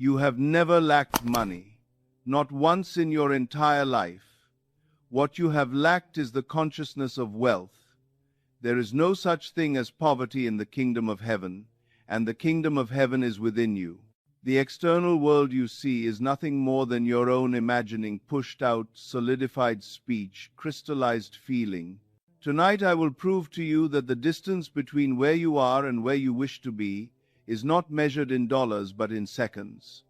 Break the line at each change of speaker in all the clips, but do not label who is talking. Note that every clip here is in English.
You have never lacked money, not once in your entire life. What you have lacked is the consciousness of wealth. There is no such thing as poverty in the kingdom of heaven, and the kingdom of heaven is within you. The external world you see is nothing more than your own imagining, pushed out, solidified speech, crystallized feeling. Tonight I will prove to you that the distance between where you are and where you wish to be is not measured in dollars but in seconds.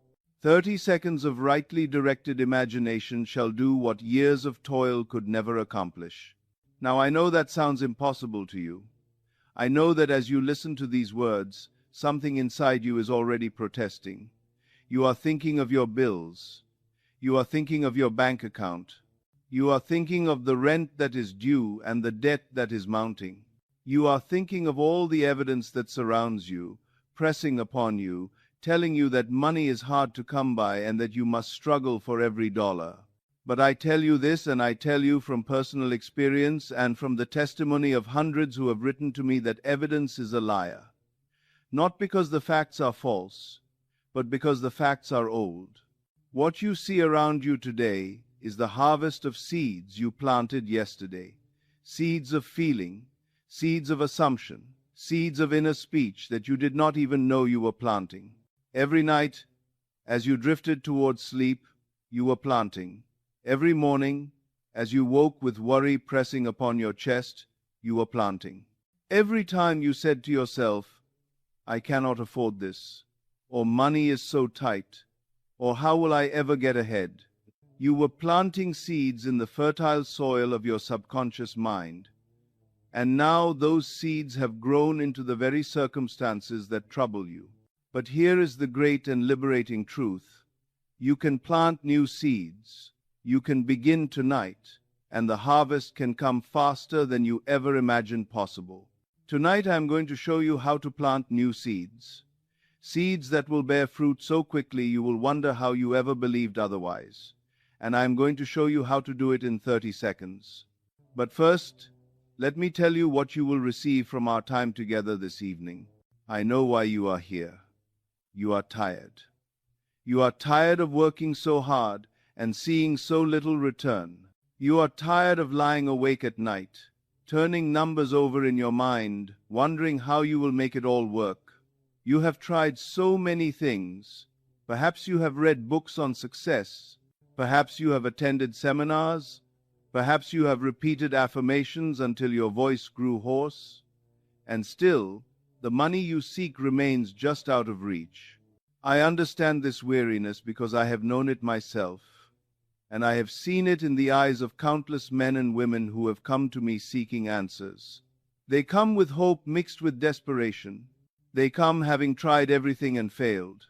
30 seconds of rightly directed imagination shall do what years of toil could never accomplish. Now I know that sounds impossible to you. I know that as you listen to these words, something inside you is already protesting. You are thinking of your bills. You are thinking of your bank account. You are thinking of the rent that is due and the debt that is mounting. You are thinking of all the evidence that surrounds you, pressing upon you, telling you that money is hard to come by and that you must struggle for every dollar. But I tell you this, and I tell you from personal experience and from the testimony of hundreds who have written to me, that evidence is a liar. Not because the facts are false, but because the facts are old. What you see around you today is the harvest of seeds you planted yesterday. Seeds of feeling, seeds of assumption, seeds of inner speech that you did not even know you were planting. Every night, as you drifted towards sleep, you were planting. Every morning, as you woke with worry pressing upon your chest, you were planting. Every time you said to yourself, I cannot afford this, or money is so tight, or how will I ever get ahead? You were planting seeds in the fertile soil of your subconscious mind. And now those seeds have grown into the very circumstances that trouble you. But here is the great and liberating truth. You can plant new seeds. You can begin tonight, and the harvest can come faster than you ever imagined possible. Tonight I am going to show you how to plant new seeds. Seeds that will bear fruit so quickly you will wonder how you ever believed otherwise. And I am going to show you how to do it in 30 seconds. But first, let me tell you what you will receive from our time together this evening. I know why you are here. You are tired. You are tired of working so hard and seeing so little return. You are tired of lying awake at night, turning numbers over in your mind, wondering how you will make it all work. You have tried so many things. Perhaps you have read books on success. Perhaps you have attended seminars. Perhaps you have repeated affirmations until your voice grew hoarse. And still, the money you seek remains just out of reach. I understand this weariness because I have known it myself, and I have seen it in the eyes of countless men and women who have come to me seeking answers. They come with hope mixed with desperation. They come having tried everything and failed.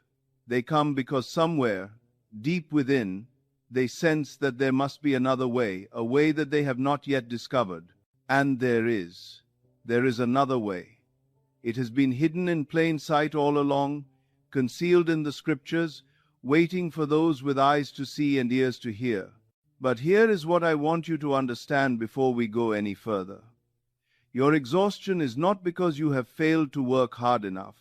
They come because somewhere, deep within, they sense that there must be another way, a way that they have not yet discovered. And there is. There is another way. It has been hidden in plain sight all along, concealed in the scriptures, waiting for those with eyes to see and ears to hear. But here is what I want you to understand before we go any further. Your exhaustion is not because you have failed to work hard enough.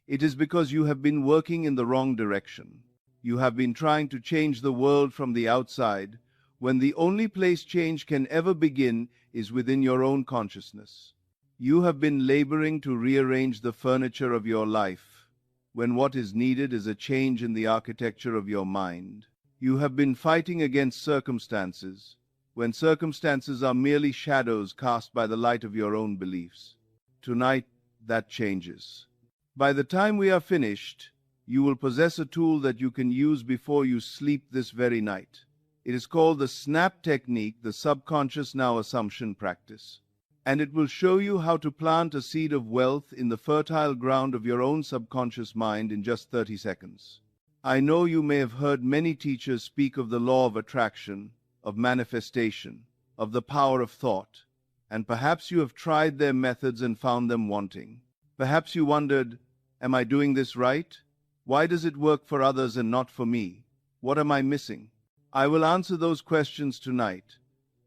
It is because you have been working in the wrong direction. You have been trying to change the world from the outside, when the only place change can ever begin is within your own consciousness. You have been laboring to rearrange the furniture of your life, when what is needed is a change in the architecture of your mind. You have been fighting against circumstances, when circumstances are merely shadows cast by the light of your own beliefs. Tonight, that changes. By the time we are finished, you will possess a tool that you can use before you sleep this very night. It is called the SNAP technique, the subconscious now assumption practice. And it will show you how to plant a seed of wealth in the fertile ground of your own subconscious mind in just 30 seconds. I know you may have heard many teachers speak of the law of attraction, of manifestation, of the power of thought, and perhaps you have tried their methods and found them wanting. Perhaps you wondered, am I doing this right? Why does it work for others and not for me? What am I missing? I will answer those questions tonight.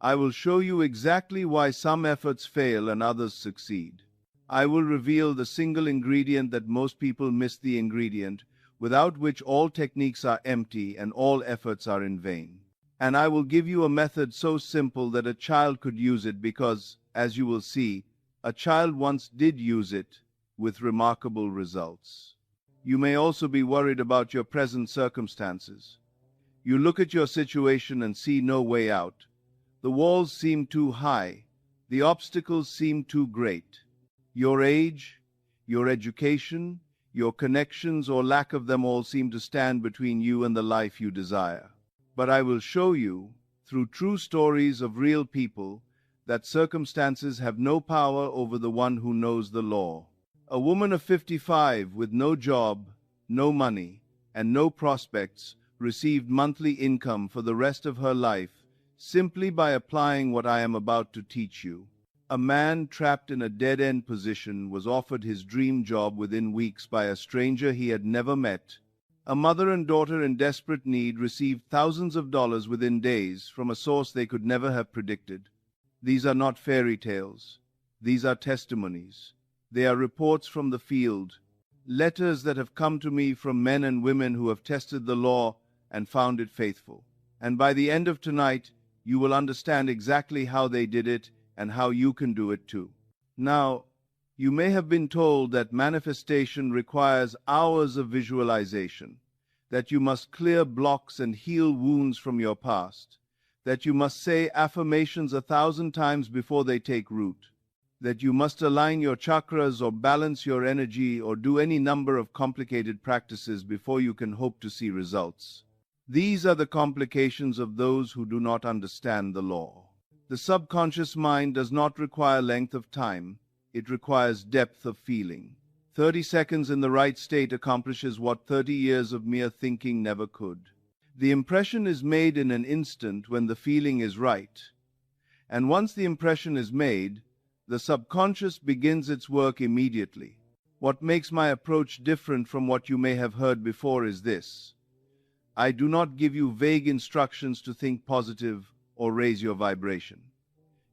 I will show you exactly why some efforts fail and others succeed. I will reveal the single ingredient that most people miss, the ingredient without which all techniques are empty and all efforts are in vain. And I will give you a method so simple that a child could use it because, as you will see, a child once did use it with remarkable results. You may also be worried about your present circumstances. You look at your situation and see no way out. The walls seem too high. The obstacles seem too great. Your age, your education, your connections or lack of them all seem to stand between you and the life you desire. But I will show you, through true stories of real people, that circumstances have no power over the one who knows the law. A woman of 55 with no job, no money, and no prospects received monthly income for the rest of her life simply by applying what I am about to teach you. A man trapped in a dead-end position was offered his dream job within weeks by a stranger he had never met. A mother and daughter in desperate need received thousands of dollars within days from a source they could never have predicted. These are not fairy tales. These are testimonies. They are reports from the field, letters that have come to me from men and women who have tested the law and found it faithful. And by the end of tonight, you will understand exactly how they did it and how you can do it too. Now, you may have been told that manifestation requires hours of visualization, that you must clear blocks and heal wounds from your past, that you must say affirmations 1,000 times before they take root, that you must align your chakras or balance your energy or do any number of complicated practices before you can hope to see results. These are the complications of those who do not understand the law. The subconscious mind does not require length of time. It requires depth of feeling. 30 seconds in the right state accomplishes what 30 years of mere thinking never could. The impression is made in an instant when the feeling is right. And once the impression is made, the subconscious begins its work immediately. What makes my approach different from what you may have heard before is this. I do not give you vague instructions to think positive or raise your vibration.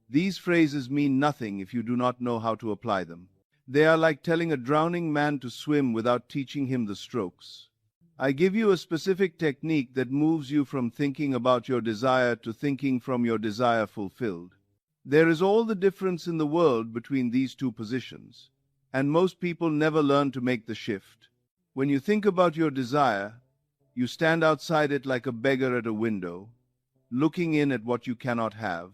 These phrases mean nothing if you do not know how to apply them. They are like telling a drowning man to swim without teaching him the strokes. I give you a specific technique that moves you from thinking about your desire to thinking from your desire fulfilled. There is all the difference in the world between these two positions, and most people never learn to make the shift. When you think about your desire, you stand outside it like a beggar at a window, looking in at what you cannot have.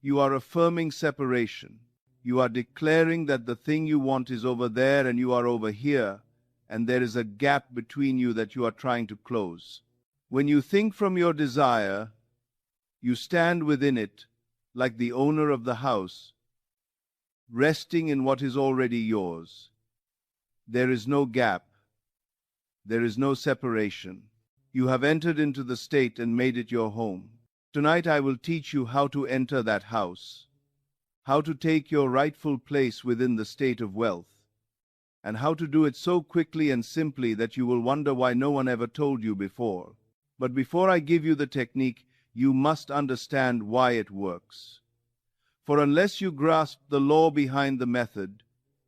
You are affirming separation. You are declaring that the thing you want is over there and you are over here, and there is a gap between you that you are trying to close. When you think from your desire, you stand within it like the owner of the house, resting in what is already yours. There is no gap. There is no separation. You have entered into the state and made it your home. Tonight I will teach you how to enter that house, how to take your rightful place within the state of wealth, and how to do it so quickly and simply that you will wonder why no one ever told you before. But before I give you the technique, you must understand why it works. For unless you grasp the law behind the method,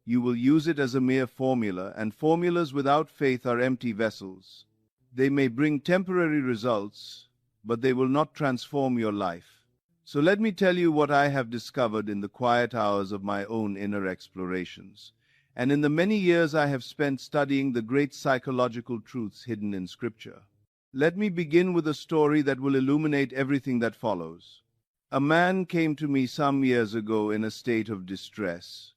you will use it as a mere formula, and formulas without faith are empty vessels. They may bring temporary results, but they will not transform your life. So let me tell you what I have discovered in the quiet hours of my own inner explorations, and in the many years I have spent studying the great psychological truths hidden in Scripture. Let me begin with a story that will illuminate everything that follows. A man came to me some years ago in a state of distress.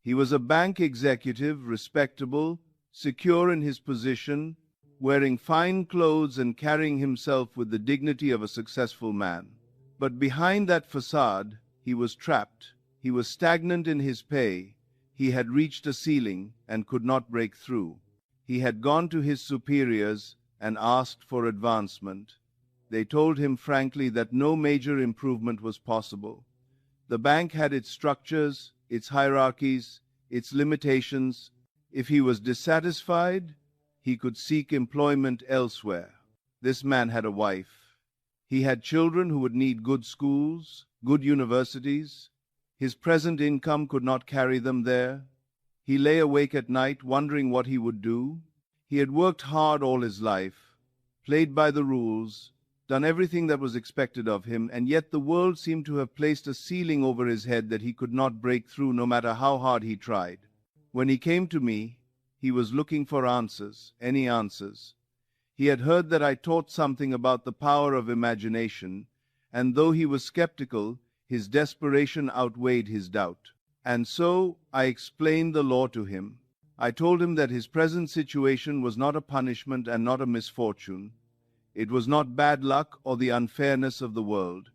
He was a bank executive, respectable, secure in his position, wearing fine clothes and carrying himself with the dignity of a successful man. But behind that facade, he was trapped. He was stagnant in his pay. He had reached a ceiling and could not break through. He had gone to his superiors and asked for advancement. They told him frankly that no major improvement was possible. The bank had its structures, its hierarchies, its limitations. If he was dissatisfied, he could seek employment elsewhere. This man had a wife. He had children who would need good schools, good universities. His present income could not carry them there. He lay awake at night wondering what he would do. He had worked hard all his life, played by the rules, done everything that was expected of him, and yet the world seemed to have placed a ceiling over his head that he could not break through no matter how hard he tried. When he came to me, he was looking for answers, any answers. He had heard that I taught something about the power of imagination, and though he was skeptical, his desperation outweighed his doubt. And so I explained the law to him. I told him that his present situation was not a punishment and not a misfortune. It was not bad luck or the unfairness of the world.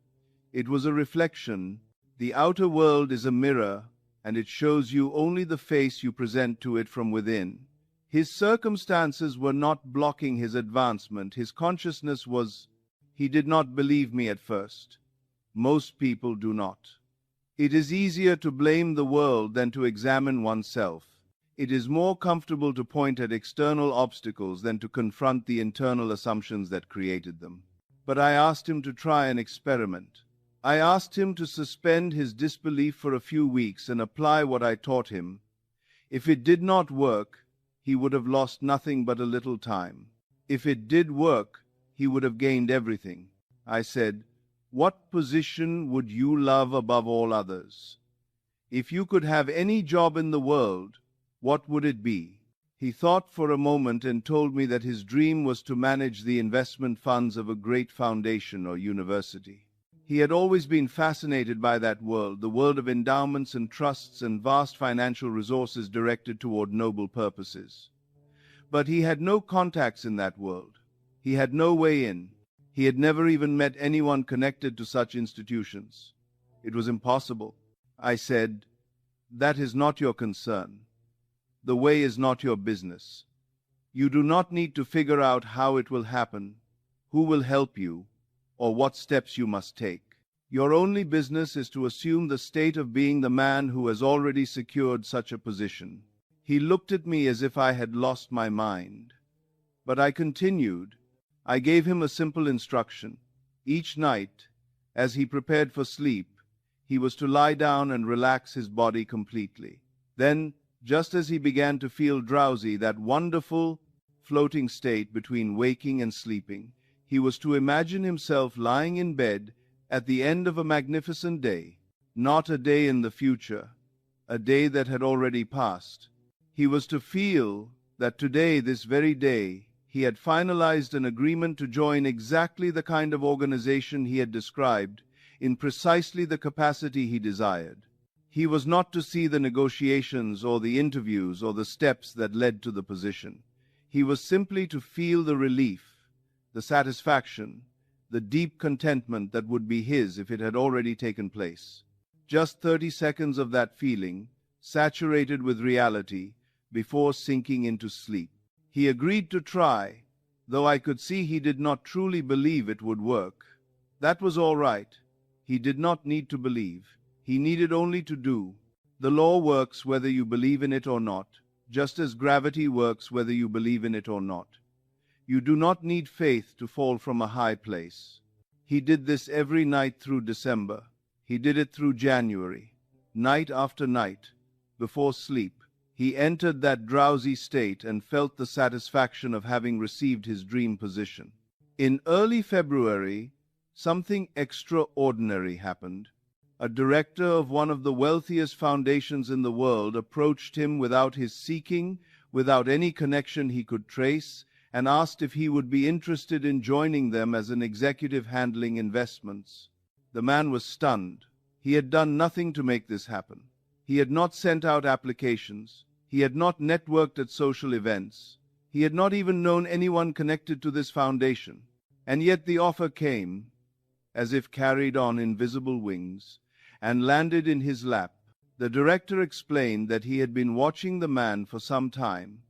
It was a reflection. The outer world is a mirror, and it shows you only the face you present to it from within. His circumstances were not blocking his advancement. His consciousness was. He did not believe me at first. Most people do not. It is easier to blame the world than to examine oneself. It is more comfortable to point at external obstacles than to confront the internal assumptions that created them. But I asked him to try an experiment. I asked him to suspend his disbelief for a few weeks and apply what I taught him. If it did not work, he would have lost nothing but a little time. If it did work, he would have gained everything. I said, "What position would you love above all others? If you could have any job in the world, what would it be?" He thought for a moment and told me that his dream was to manage the investment funds of a great foundation or university. He had always been fascinated by that world, the world of endowments and trusts and vast financial resources directed toward noble purposes. But he had no contacts in that world. He had no way in. He had never even met anyone connected to such institutions. It was impossible. I said, "That is not your concern. The way is not your business. You do not need to figure out how it will happen, who will help you, or what steps you must take. Your only business is to assume the state of being the man who has already secured such a position." He looked at me as if I had lost my mind. But I continued. I gave him a simple instruction. Each night, as he prepared for sleep, he was to lie down and relax his body completely. Then, just as he began to feel drowsy, that wonderful floating state between waking and sleeping, he was to imagine himself lying in bed at the end of a magnificent day, not a day in the future, a day that had already passed. He was to feel that today, this very day, he had finalized an agreement to join exactly the kind of organization he had described, in precisely the capacity he desired. He was not to see the negotiations or the interviews or the steps that led to the position. He was simply to feel the relief, the satisfaction, the deep contentment that would be his if it had already taken place. Just 30 seconds of that feeling, saturated with reality, before sinking into sleep. He agreed to try, though I could see he did not truly believe it would work. That was all right. He did not need to believe. He needed only to do. The law works whether you believe in it or not, just as gravity works whether you believe in it or not. You do not need faith to fall from a high place. He did this every night through December. He did it through January. Night after night, before sleep, he entered that drowsy state and felt the satisfaction of having received his dream position. In early February, something extraordinary happened. A director of one of the wealthiest foundations in the world approached him without his seeking, without any connection he could trace, and asked if he would be interested in joining them as an executive handling investments. The man was stunned. He had done nothing to make this happen. He had not sent out applications. He had not networked at social events. He had not even known anyone connected to this foundation. And yet the offer came, as if carried on invisible wings, and landed in his lap. The director explained that he had been watching the man for some time,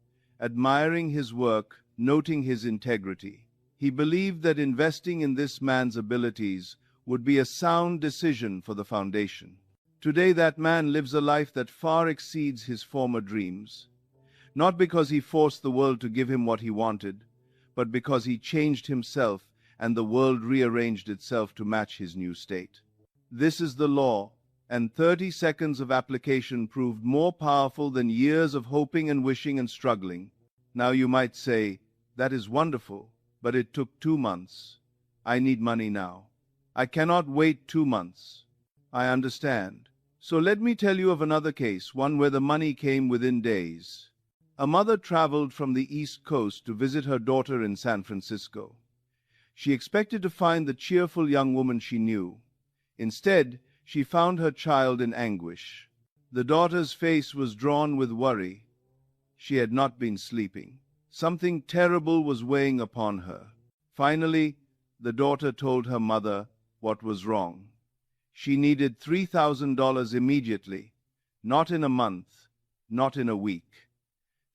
admiring his work, noting his integrity. He believed that investing in this man's abilities would be a sound decision for the foundation. Today that man lives a life that far exceeds his former dreams, not because he forced the world to give him what he wanted, but because he changed himself and the world rearranged itself to match his new state. This is the law, and 30 seconds of application proved more powerful than years of hoping and wishing and struggling. Now you might say, that is wonderful, but it took 2 months. I need money now. I cannot wait 2 months. I understand. So let me tell you of another case, one where the money came within days. A mother traveled from the East Coast to visit her daughter in San Francisco. She expected to find the cheerful young woman she knew. Instead, she found her child in anguish. The daughter's face was drawn with worry. She had not been sleeping. Something terrible was weighing upon her. Finally, the daughter told her mother what was wrong. She needed $3,000 immediately, not in a month, not in a week.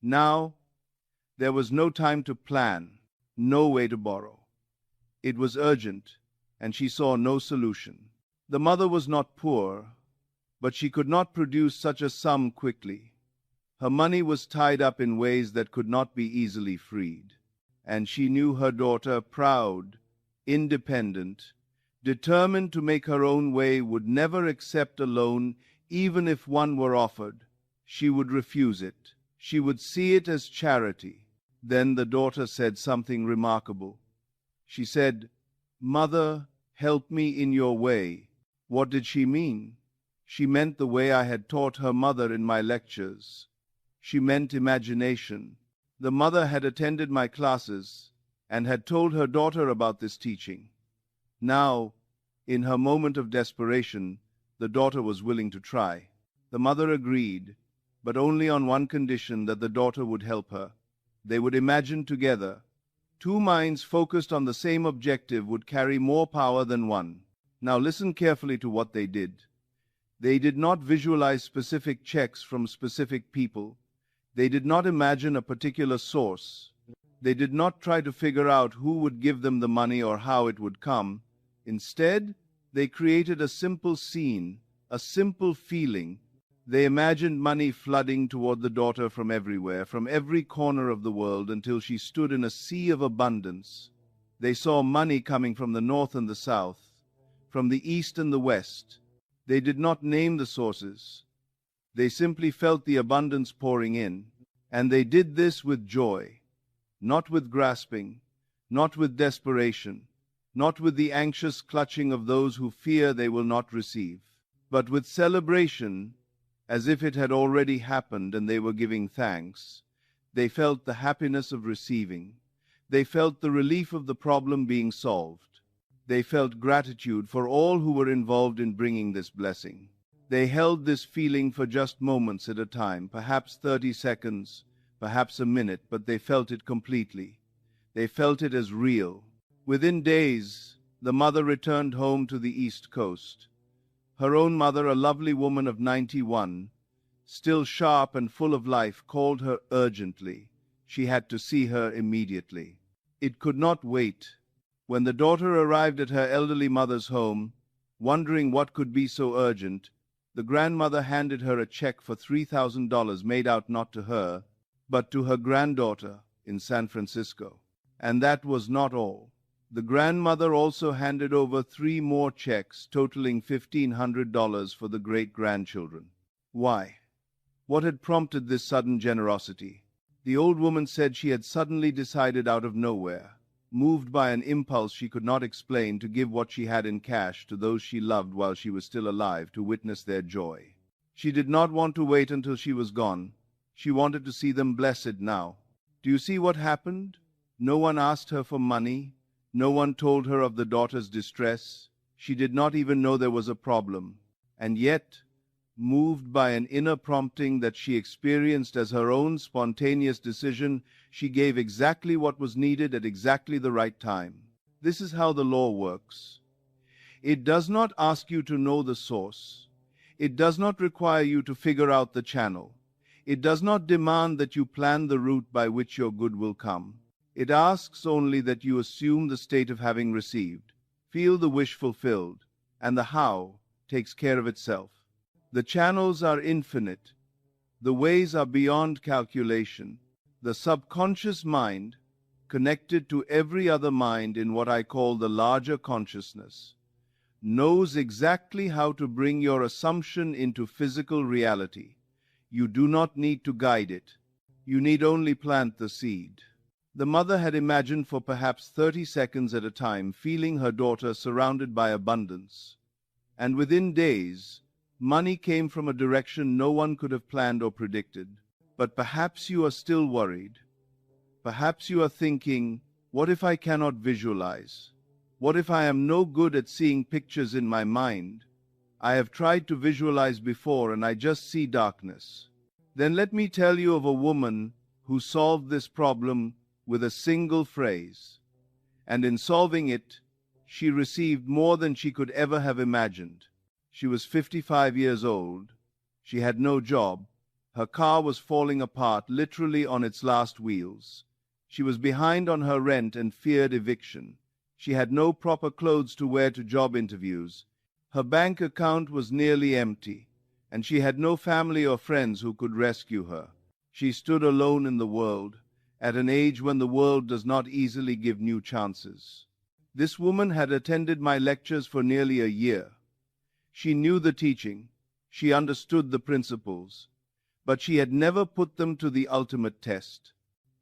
Now, there was no time to plan, no way to borrow. It was urgent, and she saw no solution. The mother was not poor, but she could not produce such a sum quickly. Her money was tied up in ways that could not be easily freed, and she knew her daughter, proud, independent, determined to make her own way, would never accept a loan, even if one were offered. She would refuse it. She would see it as charity. Then the daughter said something remarkable. She said, "Mother, help me in your way." What did she mean? She meant the way I had taught her mother in my lectures. She meant imagination. The mother had attended my classes and had told her daughter about this teaching. Now, in her moment of desperation, the daughter was willing to try. The mother agreed, but only on one condition, that the daughter would help her. They would imagine together. 2 minds focused on the same objective would carry more power than one. Now listen carefully to what they did. They did not visualize specific checks from specific people. They did not imagine a particular source. They did not try to figure out who would give them the money or how it would come. Instead, they created a simple scene, a simple feeling. They imagined money flooding toward the daughter from everywhere, from every corner of the world, until she stood in a sea of abundance. They saw money coming from the north and the south, from the east and the west. They did not name the sources. They simply felt the abundance pouring in, and they did this with joy, not with grasping, not with desperation, not with the anxious clutching of those who fear they will not receive, but with celebration, as if it had already happened and they were giving thanks. They felt the happiness of receiving. They felt the relief of the problem being solved. They felt gratitude for all who were involved in bringing this blessing. They held this feeling for just moments at a time, perhaps 30 seconds, perhaps a minute, but they felt it completely. They felt it as real. Within days, the mother returned home to the East Coast. Her own mother, a lovely woman of 91, still sharp and full of life, called her urgently. She had to see her immediately. It could not wait. When the daughter arrived at her elderly mother's home, wondering what could be so urgent, the grandmother handed her a check for $3,000 made out not to her, but to her granddaughter in San Francisco. And that was not all. The grandmother also handed over 3 more checks totaling $1,500 for the great-grandchildren. Why? What had prompted this sudden generosity? The old woman said she had suddenly decided out of nowhere, moved by an impulse she could not explain, to give what she had in cash to those she loved while she was still alive, to witness their joy. She did not want to wait until she was gone. She wanted to see them blessed now. Do you see what happened? No one asked her for money. No one told her of the daughter's distress. She did not even know there was a problem. And yet, moved by an inner prompting that she experienced as her own spontaneous decision, she gave exactly what was needed at exactly the right time. This is how the law works. It does not ask you to know the source. It does not require you to figure out the channel. It does not demand that you plan the route by which your good will come. It asks only that you assume the state of having received, feel the wish fulfilled, and the how takes care of itself. The channels are infinite. The ways are beyond calculation. The subconscious mind, connected to every other mind in what I call the larger consciousness, knows exactly how to bring your assumption into physical reality. You do not need to guide it. You need only plant the seed. The mother had imagined for perhaps 30 seconds at a time, feeling her daughter surrounded by abundance. And within days, money came from a direction no one could have planned or predicted. But perhaps you are still worried. Perhaps you are thinking, what if I cannot visualize? What if I am no good at seeing pictures in my mind? I have tried to visualize before and I just see darkness. Then let me tell you of a woman who solved this problem with a single phrase. And in solving it, she received more than she could ever have imagined. She was 55 years old. She had no job. Her car was falling apart, literally on its last wheels. She was behind on her rent and feared eviction. She had no proper clothes to wear to job interviews. Her bank account was nearly empty, and she had no family or friends who could rescue her. She stood alone in the world, at an age when the world does not easily give new chances. This woman had attended my lectures for nearly a year. She knew the teaching, she understood the principles, but she had never put them to the ultimate test.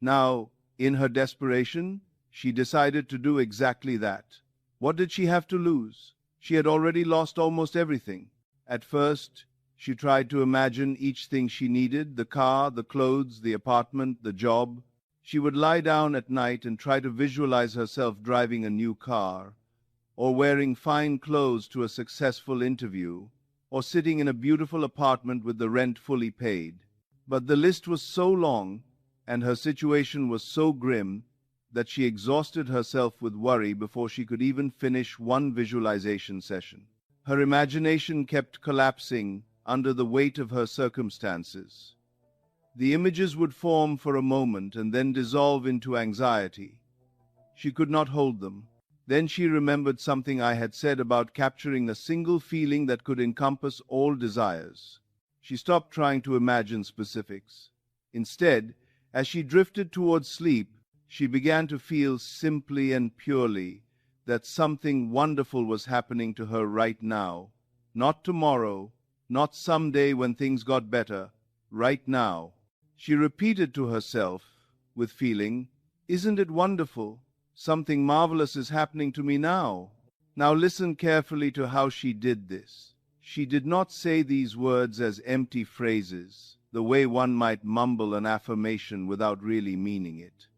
Now, in her desperation, she decided to do exactly that. What did she have to lose? She had already lost almost everything. At first, she tried to imagine each thing she needed: the car, the clothes, the apartment, the job. She would lie down at night and try to visualize herself driving a new car, or wearing fine clothes to a successful interview, or sitting in a beautiful apartment with the rent fully paid. But the list was so long, and her situation was so grim, that she exhausted herself with worry before she could even finish one visualization session. Her imagination kept collapsing under the weight of her circumstances. The images would form for a moment and then dissolve into anxiety. She could not hold them. Then she remembered something I had said about capturing a single feeling that could encompass all desires. She stopped trying to imagine specifics. Instead, as she drifted towards sleep, she began to feel simply and purely that something wonderful was happening to her right now. Not tomorrow, not someday when things got better, right now. She repeated to herself, with feeling, "Isn't it wonderful? Something marvelous is happening to me now." Now listen carefully to how she did this. She did not say these words as empty phrases, the way one might mumble an affirmation without really meaning it.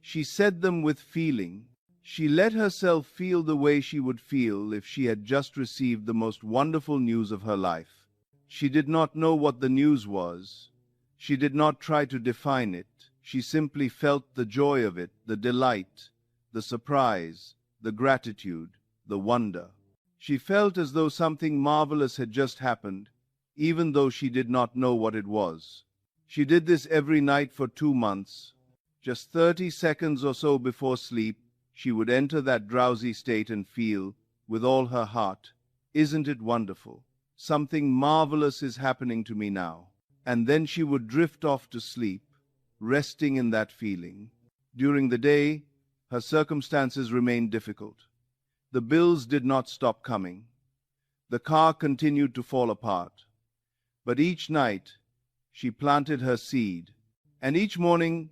She said them with feeling. She let herself feel the way she would feel if she had just received the most wonderful news of her life. She did not know what the news was. She did not try to define it. She simply felt the joy of it, the delight, the surprise, the gratitude, the wonder. She felt as though something marvelous had just happened, even though she did not know what it was. She did this every night for 2 months. Just 30 seconds or so before sleep, she would enter that drowsy state and feel, with all her heart, "Isn't it wonderful? Something marvelous is happening to me now." And then she would drift off to sleep, resting in that feeling. During the day, her circumstances remained difficult. The bills did not stop coming. The car continued to fall apart. But each night, she planted her seed, and each morning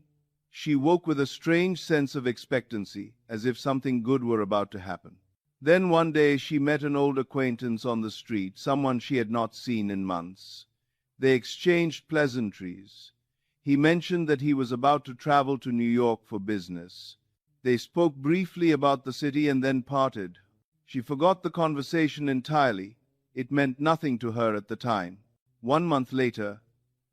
she woke with a strange sense of expectancy, as if something good were about to happen. Then one day she met an old acquaintance on the street, someone she had not seen in months. They exchanged pleasantries. He mentioned that he was about to travel to New York for business. They spoke briefly about the city and then parted. She forgot the conversation entirely. It meant nothing to her at the time. 1 month later,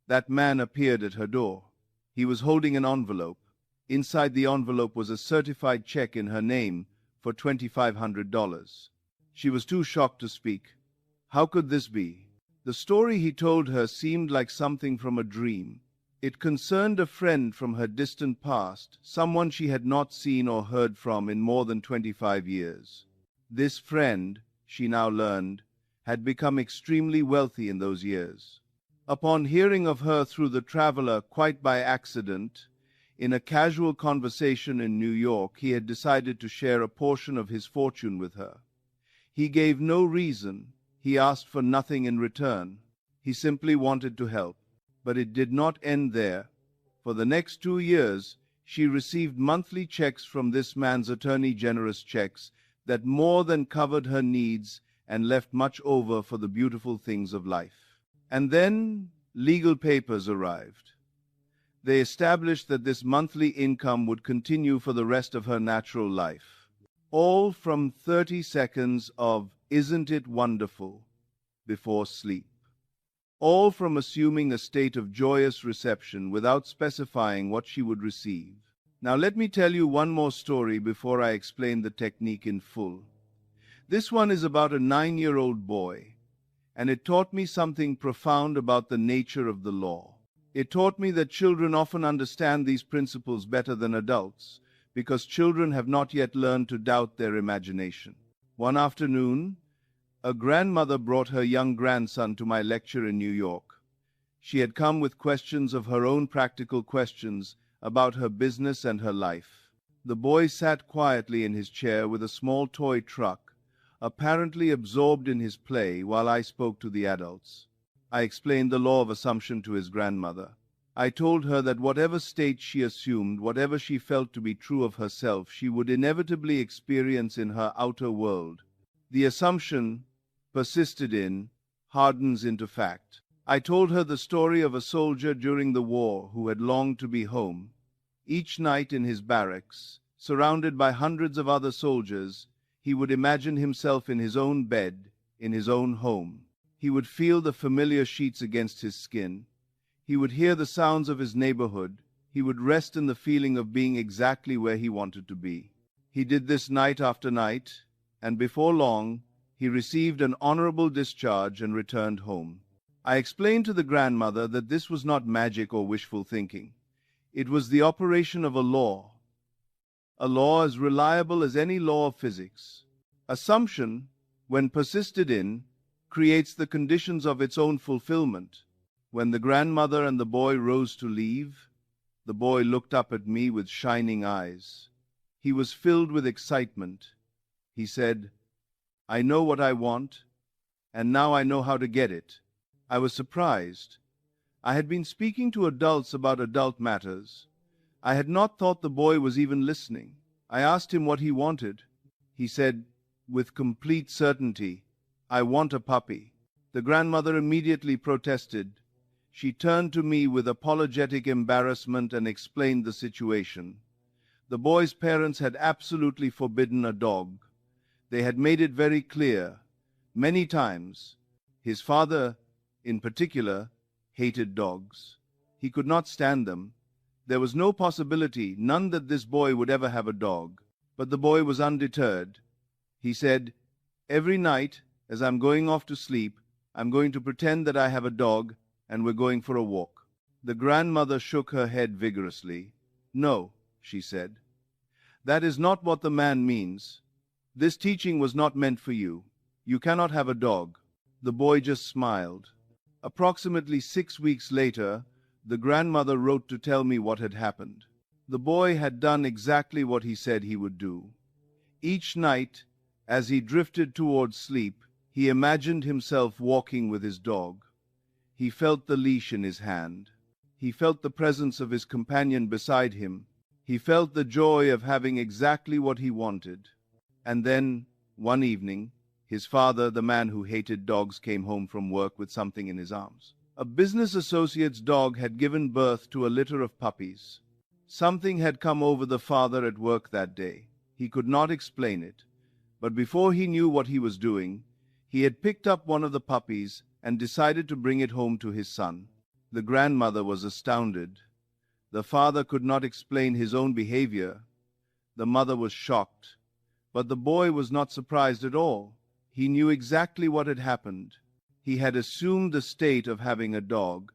that man appeared at her door. He was holding an envelope. Inside the envelope was a certified check in her name for $2,500. She was too shocked to speak. How could this be? The story he told her seemed like something from a dream. It concerned a friend from her distant past, someone she had not seen or heard from in more than 25 years. This friend, she now learned, had become extremely wealthy in those years. Upon hearing of her through the traveler, quite by accident, in a casual conversation in New York, he had decided to share a portion of his fortune with her. He gave no reason. He asked for nothing in return. He simply wanted to help. But it did not end there. For the next 2 years, she received monthly checks from this man's attorney, generous checks that more than covered her needs and left much over for the beautiful things of life. And then legal papers arrived. They established that this monthly income would continue for the rest of her natural life. All from 30 seconds of "Isn't it wonderful?" before sleep. All from assuming a state of joyous reception without specifying what she would receive. Now let me tell you one more story before I explain the technique in full. This one is about a 9-year-old boy, and it taught me something profound about the nature of the law. It taught me that children often understand these principles better than adults, because children have not yet learned to doubt their imagination. One afternoon, a grandmother brought her young grandson to my lecture in New York. She had come with questions of her own, practical questions about her business and her life. The boy sat quietly in his chair with a small toy truck, apparently absorbed in his play, while I spoke to the adults. I explained the law of assumption to his grandmother. I told her that whatever state she assumed, whatever she felt to be true of herself, she would inevitably experience in her outer world. The assumption, persisted in, hardens into fact. I told her the story of a soldier during the war who had longed to be home. Each night in his barracks, surrounded by hundreds of other soldiers, he would imagine himself in his own bed, in his own home. He would feel the familiar sheets against his skin. He would hear the sounds of his neighborhood. He would rest in the feeling of being exactly where he wanted to be. He did this night after night, and before long, he received an honorable discharge and returned home. I explained to the grandmother that this was not magic or wishful thinking. It was the operation of a law as reliable as any law of physics. Assumption, when persisted in, creates the conditions of its own fulfillment. When the grandmother and the boy rose to leave, the boy looked up at me with shining eyes. He was filled with excitement. He said, "I know what I want, and now I know how to get it." I was surprised. I had been speaking to adults about adult matters. I had not thought the boy was even listening. I asked him what he wanted. He said, with complete certainty, "I want a puppy." The grandmother immediately protested. She turned to me with apologetic embarrassment and explained the situation. The boy's parents had absolutely forbidden a dog. They had made it very clear, many times. His father, in particular, hated dogs. He could not stand them. There was no possibility, none, that this boy would ever have a dog. But the boy was undeterred. He said, "Every night, as I'm going off to sleep, I'm going to pretend that I have a dog, and we're going for a walk." The grandmother shook her head vigorously. "No," she said. "That is not what the man means. This teaching was not meant for you. You cannot have a dog." The boy just smiled. Approximately 6 weeks later, the grandmother wrote to tell me what had happened. The boy had done exactly what he said he would do. Each night, as he drifted towards sleep, he imagined himself walking with his dog. He felt the leash in his hand. He felt the presence of his companion beside him. He felt the joy of having exactly what he wanted. And then, one evening, his father, the man who hated dogs, came home from work with something in his arms. A business associate's dog had given birth to a litter of puppies. Something had come over the father at work that day. He could not explain it, but before he knew what he was doing, he had picked up one of the puppies and decided to bring it home to his son. The grandmother was astounded. The father could not explain his own behavior. The mother was shocked. But the boy was not surprised at all. He knew exactly what had happened. He had assumed the state of having a dog,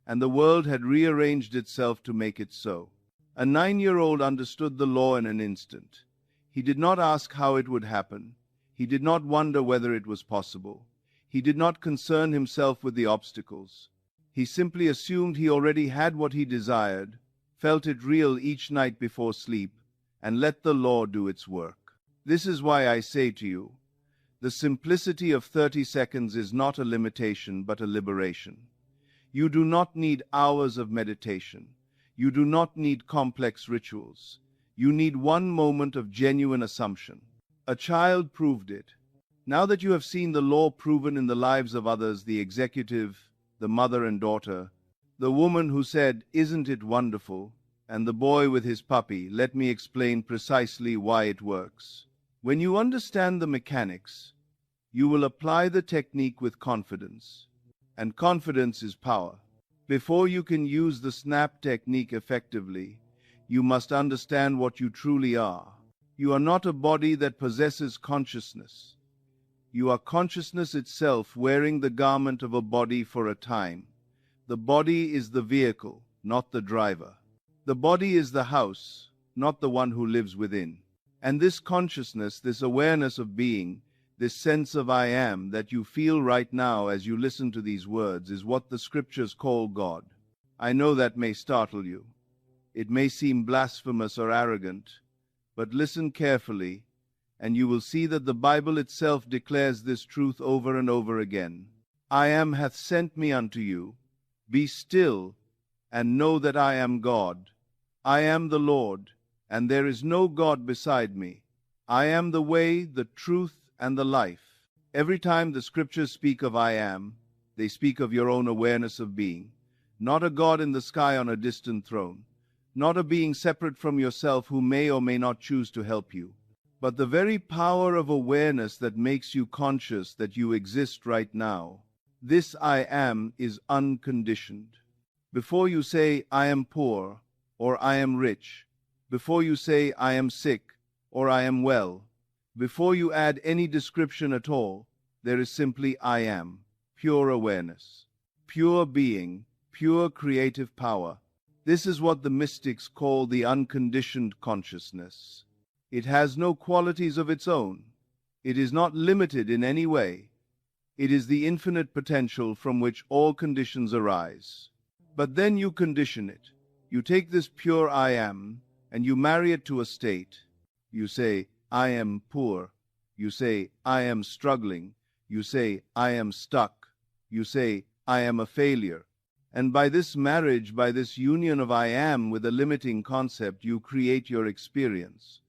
and the world had rearranged itself to make it so. A 9-year-old understood the law in an instant. He did not ask how it would happen. He did not wonder whether it was possible. He did not concern himself with the obstacles. He simply assumed he already had what he desired, felt it real each night before sleep, and let the law do its work. This is why I say to you, the simplicity of 30 seconds is not a limitation but a liberation. You do not need hours of meditation. You do not need complex rituals. You need one moment of genuine assumption. A child proved it. Now that you have seen the law proven in the lives of others, the executive, the mother and daughter, the woman who said, "Isn't it wonderful?" and the boy with his puppy, let me explain precisely why it works. When you understand the mechanics, you will apply the technique with confidence. And confidence is power. Before you can use the snap technique effectively, you must understand what you truly are. You are not a body that possesses consciousness. You are consciousness itself wearing the garment of a body for a time. The body is the vehicle, not the driver. The body is the house, not the one who lives within. And this consciousness, this awareness of being, this sense of I am that you feel right now as you listen to these words is what the scriptures call God. I know that may startle you. It may seem blasphemous or arrogant, but listen carefully, and you will see that the Bible itself declares this truth over and over again. I am hath sent me unto you. Be still, and know that I am God. I am the Lord, and there is no God beside me. I am the way, the truth, and the life. Every time the scriptures speak of I am, they speak of your own awareness of being, not a God in the sky on a distant throne, not a being separate from yourself who may or may not choose to help you, but the very power of awareness that makes you conscious that you exist right now. This I am is unconditioned. Before you say, I am poor, or I am rich, before you say, I am sick, or I am well, before you add any description at all, there is simply I am, pure awareness, pure being, pure creative power. This is what the mystics call the unconditioned consciousness. It has no qualities of its own. It is not limited in any way. It is the infinite potential from which all conditions arise. But then you condition it. You take this pure I am, and you marry it to a state. You say, I am poor. You say, I am struggling. You say, I am stuck. You say, I am a failure. And by this marriage, by this union of I am with a limiting concept, you create your experience.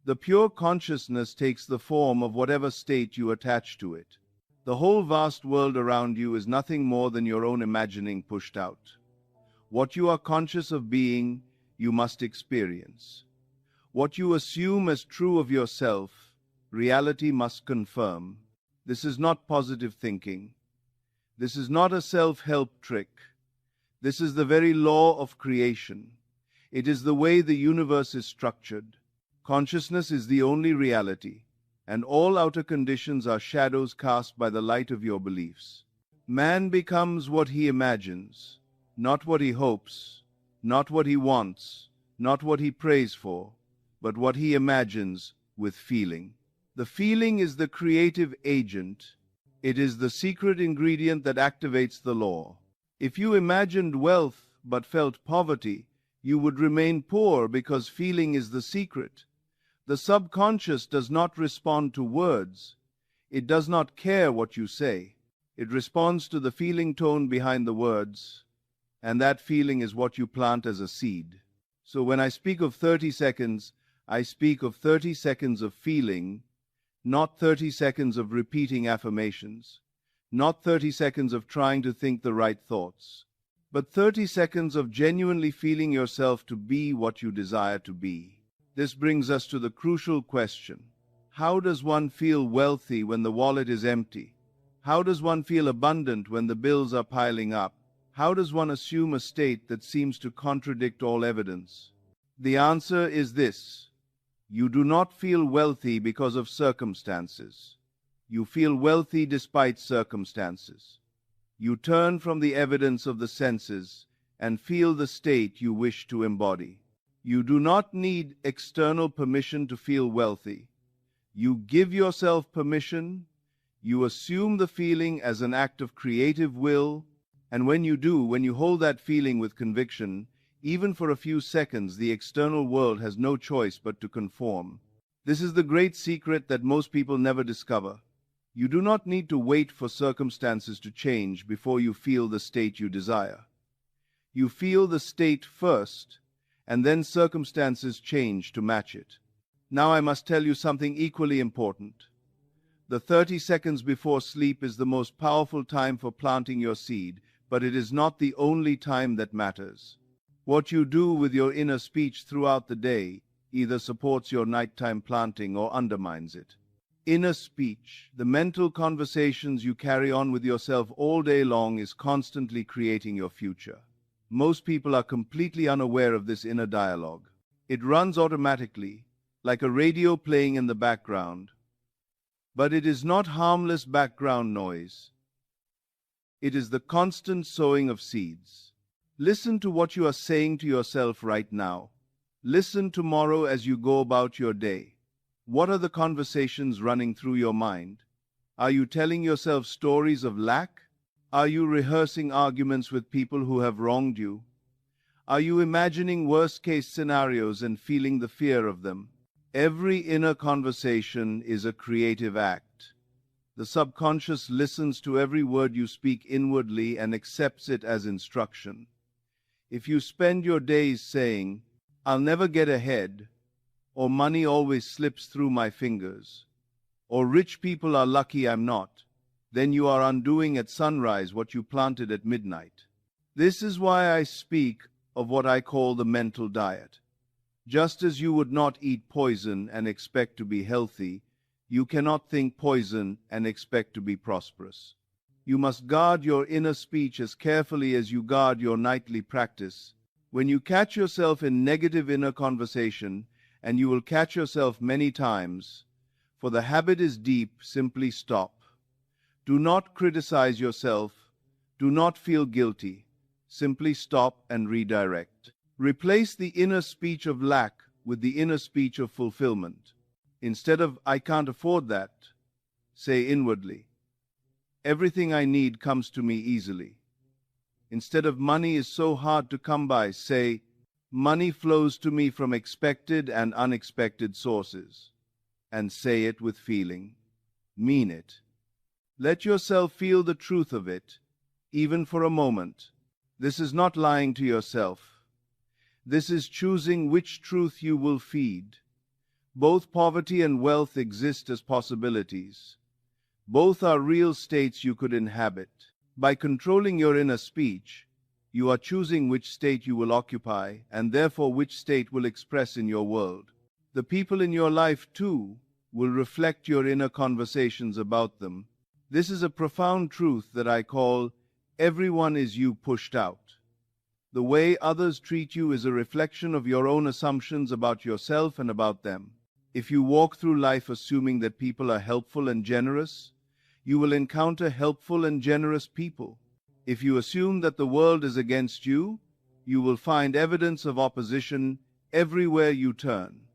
The pure consciousness takes the form of whatever state you attach to it. The whole vast world around you is nothing more than your own imagining pushed out. What you are conscious of being, you must experience. What you assume as true of yourself, reality must confirm. This is not positive thinking. This is not a self-help trick. This is the very law of creation. It is the way the universe is structured. Consciousness is the only reality, and all outer conditions are shadows cast by the light of your beliefs. Man becomes what he imagines, not what he hopes, not what he wants, not what he prays for, but what he imagines with feeling. The feeling is the creative agent. It is the secret ingredient that activates the law. If you imagined wealth but felt poverty, you would remain poor because feeling is the secret. The subconscious does not respond to words. It does not care what you say. It responds to the feeling tone behind the words, and that feeling is what you plant as a seed. So when I speak of 30 seconds, I speak of 30 seconds of feeling, not 30 seconds of repeating affirmations, not 30 seconds of trying to think the right thoughts, but 30 seconds of genuinely feeling yourself to be what you desire to be. This brings us to the crucial question. How does one feel wealthy when the wallet is empty? How does one feel abundant when the bills are piling up? How does one assume a state that seems to contradict all evidence? The answer is this. You do not feel wealthy because of circumstances. You feel wealthy despite circumstances. You turn from the evidence of the senses and feel the state you wish to embody. You do not need external permission to feel wealthy. You give yourself permission. You assume the feeling as an act of creative will. And when you do, when you hold that feeling with conviction, even for a few seconds, the external world has no choice but to conform. This is the great secret that most people never discover. You do not need to wait for circumstances to change before you feel the state you desire. You feel the state first, and then circumstances change to match it. Now I must tell you something equally important. The 30 seconds before sleep is the most powerful time for planting your seed, but it is not the only time that matters. What you do with your inner speech throughout the day either supports your nighttime planting or undermines it. Inner speech, the mental conversations you carry on with yourself all day long, is constantly creating your future. Most people are completely unaware of this inner dialogue. It runs automatically, like a radio playing in the background. But it is not harmless background noise. It is the constant sowing of seeds. Listen to what you are saying to yourself right now. Listen tomorrow as you go about your day. What are the conversations running through your mind? Are you telling yourself stories of lack? Are you rehearsing arguments with people who have wronged you? Are you imagining worst-case scenarios and feeling the fear of them? Every inner conversation is a creative act. The subconscious listens to every word you speak inwardly and accepts it as instruction. If you spend your days saying, "I'll never get ahead," or "money always slips through my fingers," or "rich people are lucky I'm not," then you are undoing at sunrise what you planted at midnight. This is why I speak of what I call the mental diet. Just as you would not eat poison and expect to be healthy, you cannot think poison and expect to be prosperous. You must guard your inner speech as carefully as you guard your nightly practice. When you catch yourself in negative inner conversation, and you will catch yourself many times, for the habit is deep, simply stop. Do not criticize yourself. Do not feel guilty. Simply stop and redirect. Replace the inner speech of lack with the inner speech of fulfillment. Instead of "I can't afford that," say inwardly, "Everything I need comes to me easily." Instead of "Money is so hard to come by," say, "Money flows to me from expected and unexpected sources." And say it with feeling. Mean it. Let yourself feel the truth of it, even for a moment. This is not lying to yourself. This is choosing which truth you will feed. Both poverty and wealth exist as possibilities. Both are real states you could inhabit. By controlling your inner speech, you are choosing which state you will occupy, and therefore which state will express in your world. The people in your life, too, will reflect your inner conversations about them. This is a profound truth that I call "everyone is you pushed out." The way others treat you is a reflection of your own assumptions about yourself and about them. If you walk through life assuming that people are helpful and generous, you will encounter helpful and generous people. If you assume that the world is against you, you will find evidence of opposition everywhere you turn.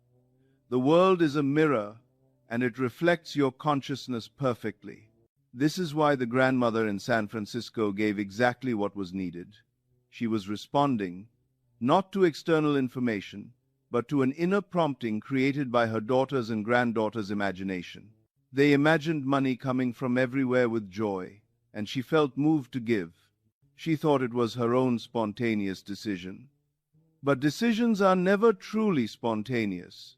The world is a mirror, and it reflects your consciousness perfectly. This is why the grandmother in San Francisco gave exactly what was needed. She was responding, not to external information, but to an inner prompting created by her daughter's and granddaughter's imagination. They imagined money coming from everywhere with joy, and she felt moved to give. She thought it was her own spontaneous decision. But decisions are never truly spontaneous.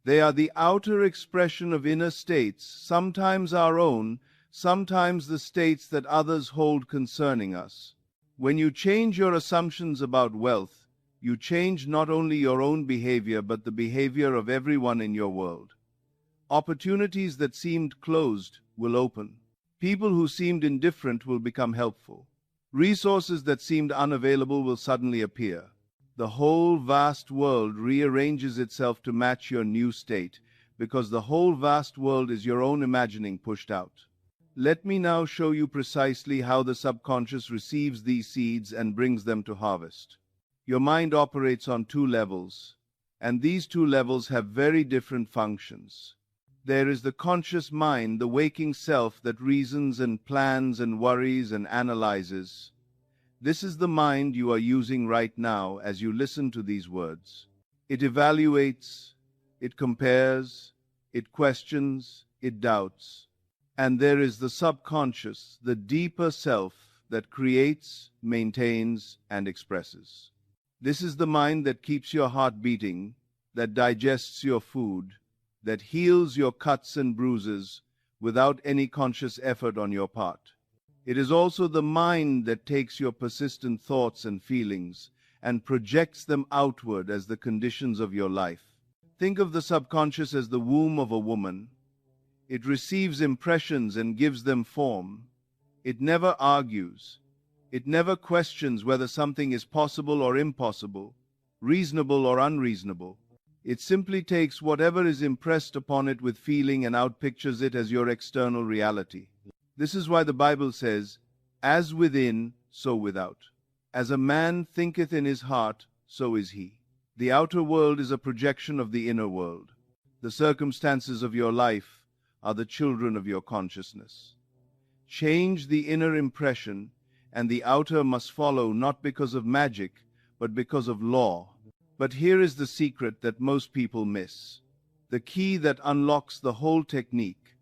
They are the outer expression of inner states, sometimes our own, sometimes the states that others hold concerning us. When you change your assumptions about wealth, you change not only your own behavior but the behavior of everyone in your world. Opportunities that seemed closed will open. People who seemed indifferent will become helpful. Resources that seemed unavailable will suddenly appear. The whole vast world rearranges itself to match your new state, because the whole vast world is your own imagining pushed out. Let me now show you precisely how the subconscious receives these seeds and brings them to harvest. Your mind operates on two levels, and these two levels have very different functions. There is the conscious mind, the waking self that reasons and plans and worries and analyzes. This is the mind you are using right now as you listen to these words. It evaluates, it compares, it questions, it doubts. And there is the subconscious, the deeper self that creates, maintains, and expresses. This is the mind that keeps your heart beating, that digests your food, that heals your cuts and bruises without any conscious effort on your part. It is also the mind that takes your persistent thoughts and feelings and projects them outward as the conditions of your life. Think of the subconscious as the womb of a woman. It receives impressions and gives them form. It never argues. It never questions whether something is possible or impossible, reasonable or unreasonable. It simply takes whatever is impressed upon it with feeling and outpictures it as your external reality. This is why the Bible says, "As within, so without. As a man thinketh in his heart, so is he." The outer world is a projection of the inner world. The circumstances of your life are the children of your consciousness. Change the inner impression, and the outer must follow, not because of magic, but because of law. But here is the secret that most people miss, the key that unlocks the whole technique.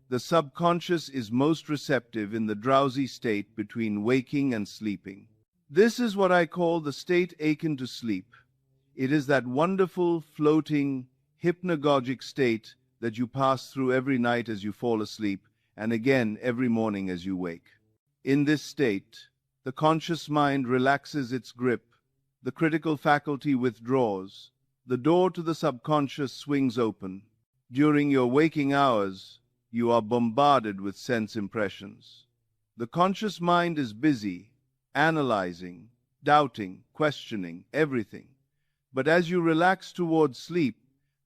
The subconscious is most receptive in the drowsy state between waking and sleeping. This is what I call the state akin to sleep. It is that wonderful, floating, hypnagogic state that you pass through every night as you fall asleep, and again every morning as you wake. In this state, the conscious mind relaxes its grip, the critical faculty withdraws, the door to the subconscious swings open. During your waking hours, you are bombarded with sense impressions. The conscious mind is busy, analyzing, doubting, questioning, everything. But as you relax towards sleep,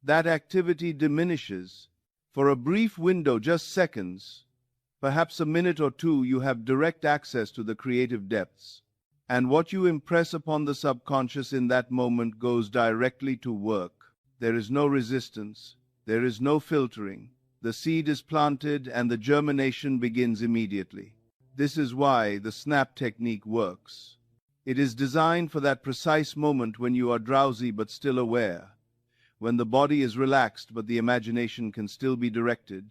that activity diminishes. For a brief window, just seconds, perhaps a minute or two, you have direct access to the creative depths. And what you impress upon the subconscious in that moment goes directly to work. There is no resistance. There is no filtering. The seed is planted and the germination begins immediately. This is why the snap technique works. It is designed for that precise moment when you are drowsy but still aware, when the body is relaxed but the imagination can still be directed,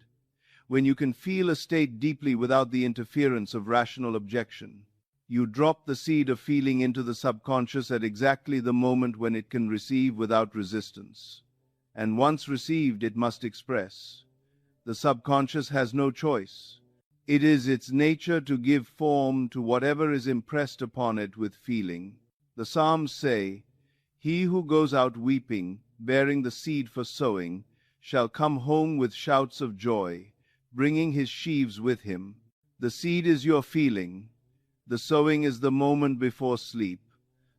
when you can feel a state deeply without the interference of rational objection. You drop the seed of feeling into the subconscious at exactly the moment when it can receive without resistance. And once received, it must express. The subconscious has no choice. It is its nature to give form to whatever is impressed upon it with feeling. The Psalms say, "He who goes out weeping, bearing the seed for sowing, shall come home with shouts of joy, bringing his sheaves with him." The seed is your feeling. The sowing is the moment before sleep.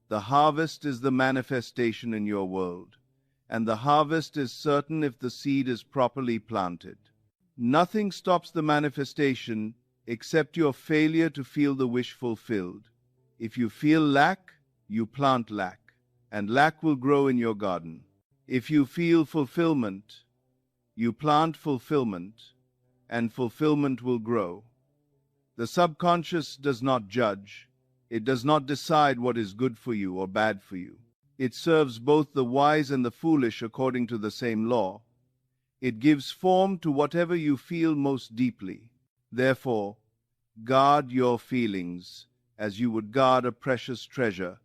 The harvest is the manifestation in your world. And the harvest is certain if the seed is properly planted. Nothing stops the manifestation except your failure to feel the wish fulfilled. If you feel lack, you plant lack, and lack will grow in your garden. If you feel fulfillment, you plant fulfillment, and fulfillment will grow. The subconscious does not judge. It does not decide what is good for you or bad for you. It serves both the wise and the foolish according to the same law. It gives form to whatever you feel most deeply. Therefore, guard your feelings as you would guard a precious treasure.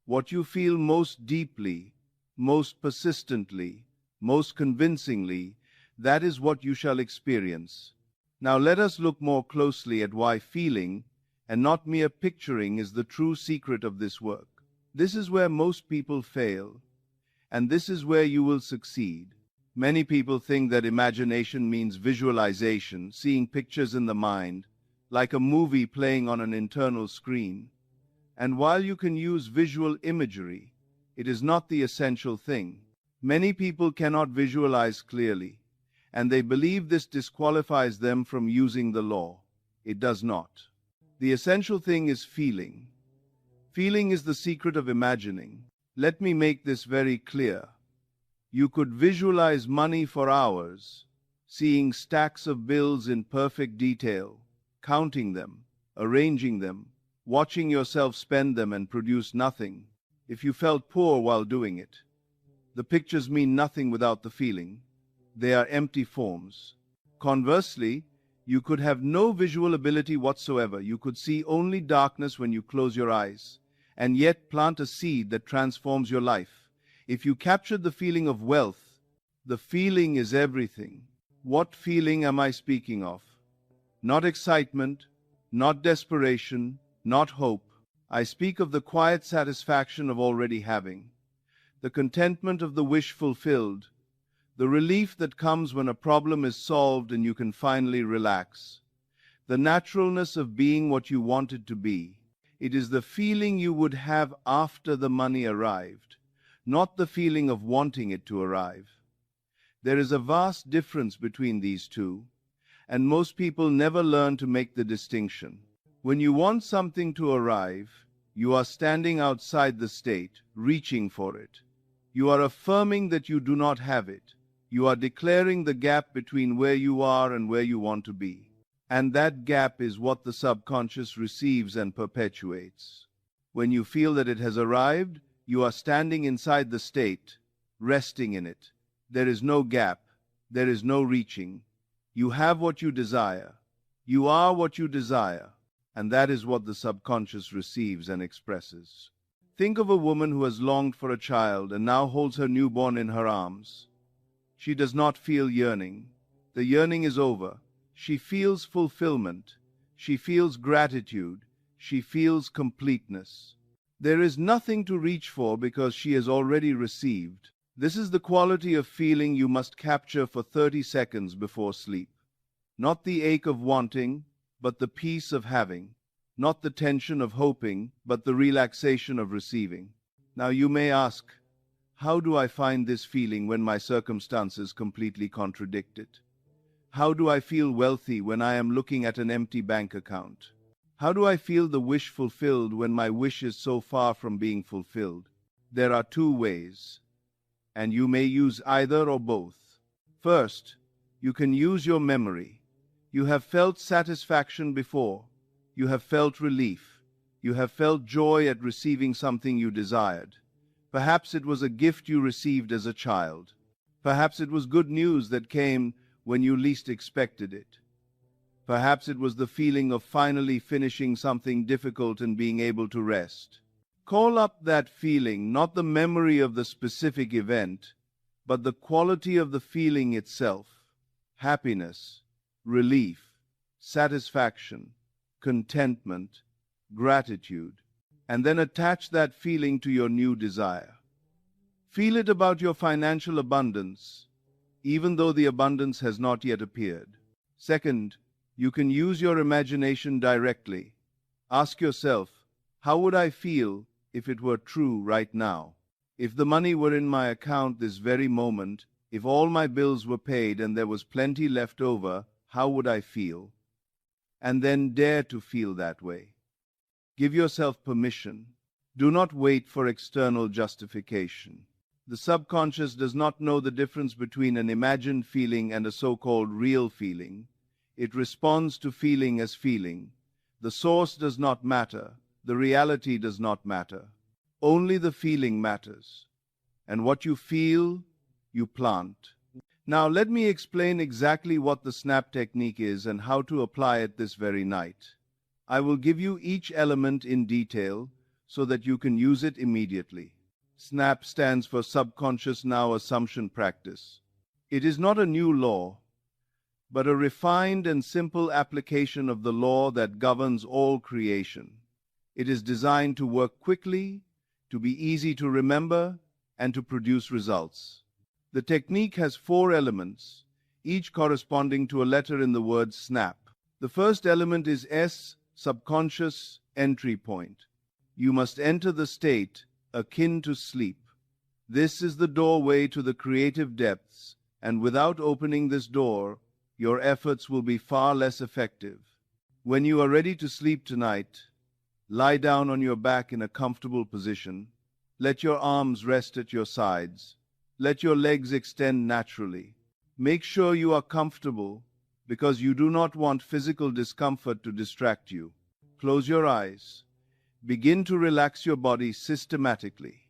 What you feel most deeply, most persistently, most convincingly, that is what you shall experience. Now let us look more closely at why feeling, and not mere picturing, is the true secret of this work. This is where most people fail, and this is where you will succeed. Many people think that imagination means visualization, seeing pictures in the mind, like a movie playing on an internal screen. And while you can use visual imagery, it is not the essential thing. Many people cannot visualize clearly, and they believe this disqualifies them from using the law. It does not. The essential thing is feeling. Feeling is the secret of imagining. Let me make this very clear. You could visualize money for hours, seeing stacks of bills in perfect detail, counting them, arranging them, watching yourself spend them and produce nothing, if you felt poor while doing it. The pictures mean nothing without the feeling. They are empty forms. Conversely, You could have no visual ability whatsoever. You could see only darkness when you close your eyes, and yet plant a seed that transforms your life. If you captured the feeling of wealth, the feeling is everything. What feeling am I speaking of? Not excitement, not desperation, not hope. I speak of the quiet satisfaction of already having, the contentment of the wish fulfilled, the relief that comes when a problem is solved and you can finally relax, the naturalness of being what you wanted to be. It is the feeling you would have after the money arrived, not the feeling of wanting it to arrive. There is a vast difference between these two, and most people never learn to make the distinction. When you want something to arrive, you are standing outside the state, reaching for it. You are affirming that you do not have it. You are declaring the gap between where you are and where you want to be. And that gap is what the subconscious receives and perpetuates. When you feel that it has arrived, you are standing inside the state, resting in it. There is no gap. There is no reaching. You have what you desire. You are what you desire. And that is what the subconscious receives and expresses. Think of a woman who has longed for a child and now holds her newborn in her arms. She does not feel yearning. The yearning is over. She feels fulfillment. She feels gratitude. She feels completeness. There is nothing to reach for because she has already received. This is the quality of feeling you must capture for 30 seconds before sleep. Not the ache of wanting, but the peace of having. Not the tension of hoping, but the relaxation of receiving. Now you may ask, how do I find this feeling when my circumstances completely contradict it? How do I feel wealthy when I am looking at an empty bank account? How do I feel the wish fulfilled when my wish is so far from being fulfilled? There are two ways, and you may use either or both. First, you can use your memory. You have felt satisfaction before. You have felt relief. You have felt joy at receiving something you desired. Perhaps it was a gift you received as a child. Perhaps it was good news that came when you least expected it. Perhaps it was the feeling of finally finishing something difficult and being able to rest. Call up that feeling, not the memory of the specific event, but the quality of the feeling itself. Happiness, relief, satisfaction, contentment, gratitude, and then attach that feeling to your new desire. Feel it about your financial abundance, even though the abundance has not yet appeared. Second, you can use your imagination directly. Ask yourself, how would I feel if it were true right now? If the money were in my account this very moment, if all my bills were paid and there was plenty left over, how would I feel? And then dare to feel that way. Give yourself permission. Do not wait for external justification. The subconscious does not know the difference between an imagined feeling and a so-called real feeling. It responds to feeling as feeling. The source does not matter. The reality does not matter. Only the feeling matters. And what you feel, you plant. Now let me explain exactly what the SNAP technique is and how to apply it this very night. I will give you each element in detail so that you can use it immediately. SNAP stands for Subconscious Now Assumption Practice. It is not a new law, but a refined and simple application of the law that governs all creation. It is designed to work quickly, to be easy to remember, and to produce results. The technique has 4 elements, each corresponding to a letter in the word SNAP. The first element is S, subconscious entry point. You must enter the state akin to sleep. This is the doorway to the creative depths, and without opening this door, your efforts will be far less effective. When you are ready to sleep tonight, lie down on your back in a comfortable position. Let your arms rest at your sides. Let your legs extend naturally. Make sure you are comfortable because you do not want physical discomfort to distract you. Close your eyes. Begin to relax your body systematically.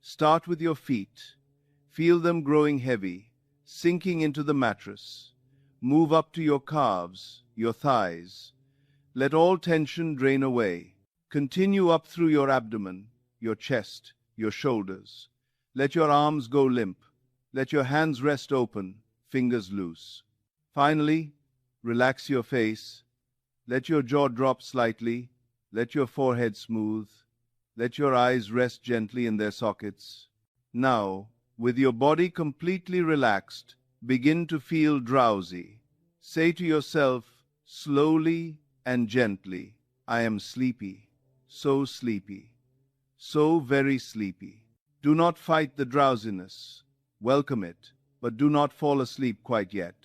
Start with your feet. Feel them growing heavy, sinking into the mattress. Move up to your calves, your thighs. Let all tension drain away. Continue up through your abdomen, your chest, your shoulders. Let your arms go limp. Let your hands rest open, fingers loose. Finally, relax your face. Let your jaw drop slightly. Let your forehead smooth. Let your eyes rest gently in their sockets. Now, with your body completely relaxed, begin to feel drowsy. Say to yourself, slowly and gently, I am sleepy, so sleepy, so very sleepy. Do not fight the drowsiness. Welcome it, but do not fall asleep quite yet.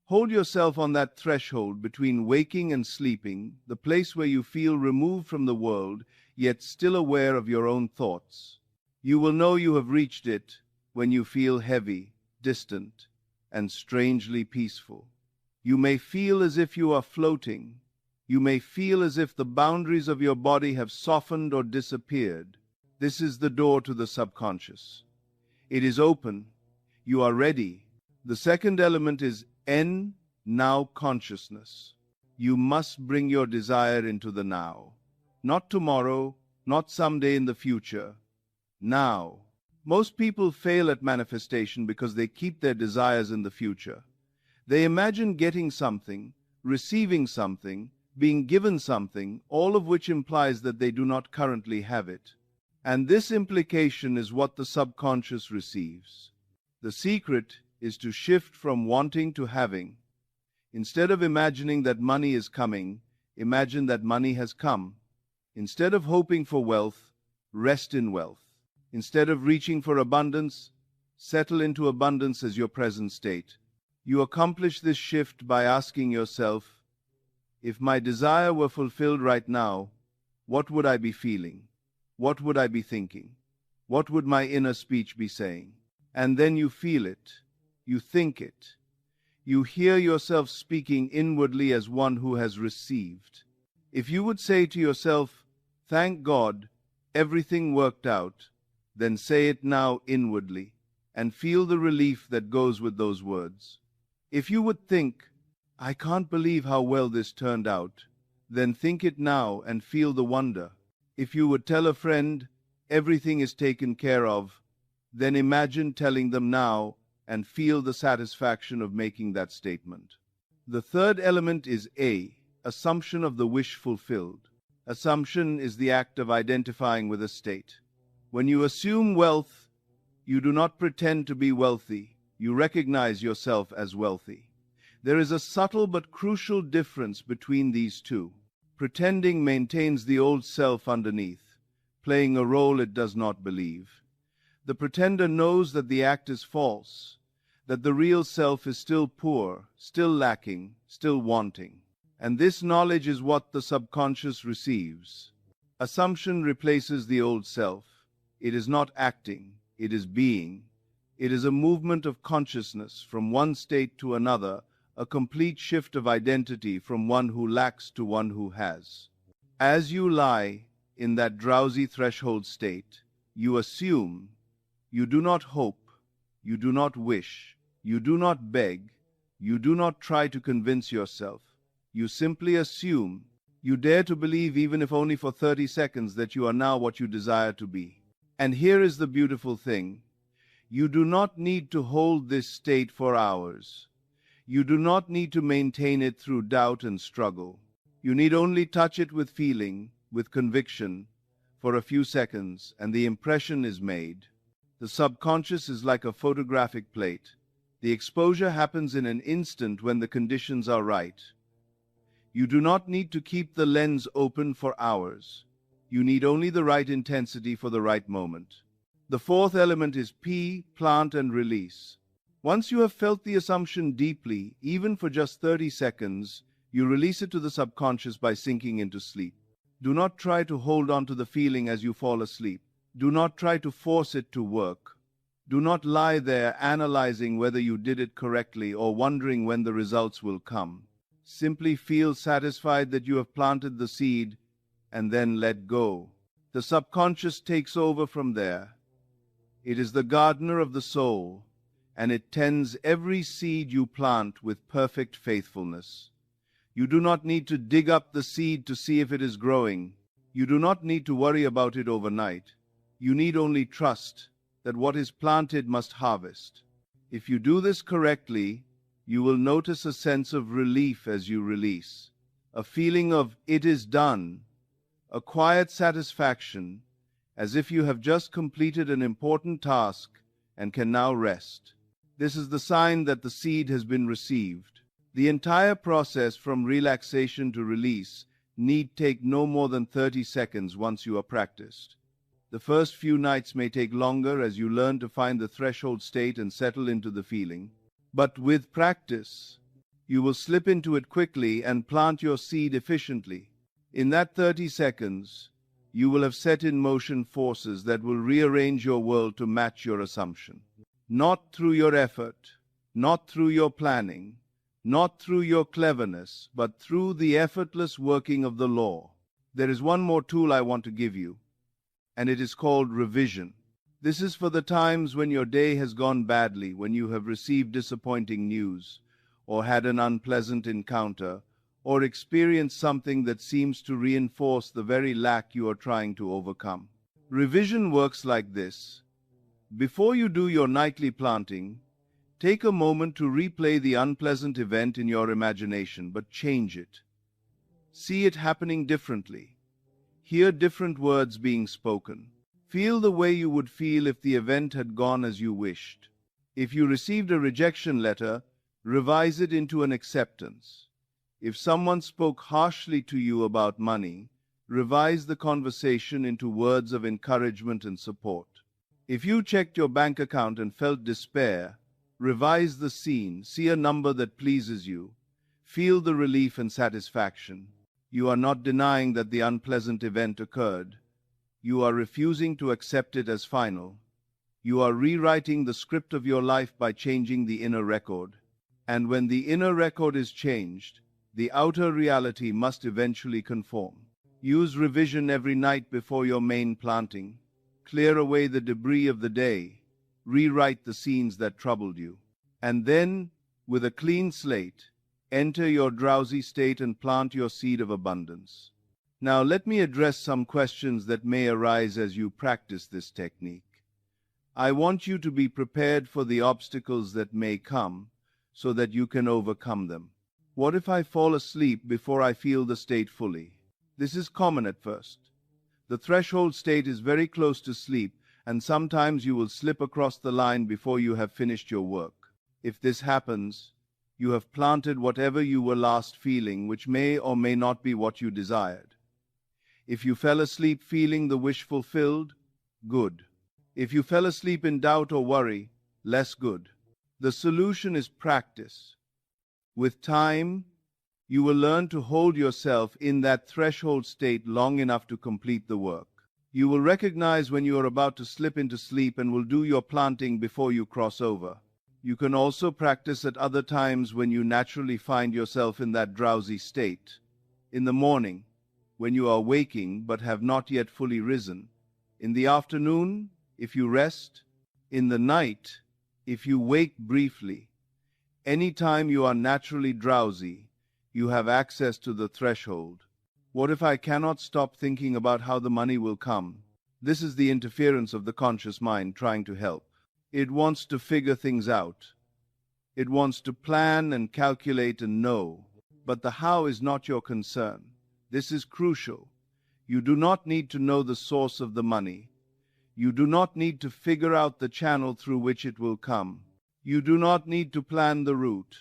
Hold yourself on that threshold between waking and sleeping, the place where you feel removed from the world, yet still aware of your own thoughts. You will know you have reached it when you feel heavy, distant, and strangely peaceful. You may feel as if you are floating. You may feel as if the boundaries of your body have softened or disappeared. This is the door to the subconscious. It is open. You are ready. The second element is N, now consciousness. You must bring your desire into the now. Not tomorrow, not someday in the future. Now. Most people fail at manifestation because they keep their desires in the future. They imagine getting something, receiving something, being given something, all of which implies that they do not currently have it. And this implication is what the subconscious receives. The secret is to shift from wanting to having. Instead of imagining that money is coming, imagine that money has come. Instead of hoping for wealth, rest in wealth. Instead of reaching for abundance, settle into abundance as your present state. You accomplish this shift by asking yourself, if my desire were fulfilled right now, what would I be feeling? What would I be thinking? What would my inner speech be saying? And then you feel it. You think it. You hear yourself speaking inwardly as one who has received. If you would say to yourself, thank God, everything worked out, then say it now inwardly, and feel the relief that goes with those words. If you would think, I can't believe how well this turned out, then think it now and feel the wonder. If you would tell a friend, everything is taken care of, then imagine telling them now and feel the satisfaction of making that statement. The third element is A, assumption of the wish fulfilled. Assumption is the act of identifying with a state. When you assume wealth, you do not pretend to be wealthy. You recognize yourself as wealthy. There is a subtle but crucial difference between these two. Pretending maintains the old self underneath, playing a role it does not believe. The pretender knows that the act is false, that the real self is still poor, still lacking, still wanting. And this knowledge is what the subconscious receives. Assumption replaces the old self. It is not acting, it is being. It is a movement of consciousness from one state to another, a complete shift of identity from one who lacks to one who has. As you lie in that drowsy threshold state, you assume, you do not hope, you do not wish, you do not beg, you do not try to convince yourself. You simply assume, you dare to believe even if only for 30 seconds that you are now what you desire to be. And here is the beautiful thing. You do not need to hold this state for hours. You do not need to maintain it through doubt and struggle. You need only touch it with feeling, with conviction, for a few seconds, and the impression is made. The subconscious is like a photographic plate. The exposure happens in an instant when the conditions are right. You do not need to keep the lens open for hours. You need only the right intensity for the right moment. The fourth element is P, plant and release. Once you have felt the assumption deeply, even for just 30 seconds, you release it to the subconscious by sinking into sleep. Do not try to hold on to the feeling as you fall asleep. Do not try to force it to work. Do not lie there analyzing whether you did it correctly or wondering when the results will come. Simply feel satisfied that you have planted the seed and then let go. The subconscious takes over from there. It is the gardener of the soul. and it tends every seed you plant with perfect faithfulness. You do not need to dig up the seed to see if it is growing. You do not need to worry about it overnight. You need only trust that what is planted must harvest. If you do this correctly, you will notice a sense of relief as you release, a feeling of "it is done," a quiet satisfaction, as if you have just completed an important task and can now rest. This is the sign that the seed has been received. The entire process from relaxation to release need take no more than 30 seconds once you are practiced. The first few nights may take longer as you learn to find the threshold state and settle into the feeling. But with practice, you will slip into it quickly and plant your seed efficiently. In that 30 seconds, you will have set in motion forces that will rearrange your world to match your assumption. Not through your effort, not through your planning, not through your cleverness, but through the effortless working of the law. There is one more tool I want to give you, and it is called revision. This is for the times when your day has gone badly, when you have received disappointing news, or had an unpleasant encounter, or experienced something that seems to reinforce the very lack you are trying to overcome. Revision works like this. Before you do your nightly planting, take a moment to replay the unpleasant event in your imagination, but change it. See it happening differently. Hear different words being spoken. Feel the way you would feel if the event had gone as you wished. If you received a rejection letter, revise it into an acceptance. If someone spoke harshly to you about money, revise the conversation into words of encouragement and support. If you checked your bank account and felt despair, revise the scene, see a number that pleases you, feel the relief and satisfaction. You are not denying that the unpleasant event occurred. You are refusing to accept it as final. You are rewriting the script of your life by changing the inner record. And when the inner record is changed, the outer reality must eventually conform. Use revision every night before your main planting. Clear away the debris of the day. Rewrite the scenes that troubled you. And then, with a clean slate, enter your drowsy state and plant your seed of abundance. Now let me address some questions that may arise as you practice this technique. I want you to be prepared for the obstacles that may come so that you can overcome them. What if I fall asleep before I feel the state fully? This is common at first. The threshold state is very close to sleep, and sometimes you will slip across the line before you have finished your work. If this happens, you have planted whatever you were last feeling, which may or may not be what you desired. If you fell asleep feeling the wish fulfilled, good. If you fell asleep in doubt or worry, less good. The solution is practice. With time, you will learn to hold yourself in that threshold state long enough to complete the work. You will recognize when you are about to slip into sleep and will do your planting before you cross over. You can also practice at other times when you naturally find yourself in that drowsy state. In the morning, when you are waking but have not yet fully risen. In the afternoon, if you rest. In the night, if you wake briefly. Any time you are naturally drowsy, you have access to the threshold. What if I cannot stop thinking about how the money will come? This is the interference of the conscious mind trying to help. It wants to figure things out. It wants to plan and calculate and know. But the how is not your concern. This is crucial. You do not need to know the source of the money. You do not need to figure out the channel through which it will come. You do not need to plan the route.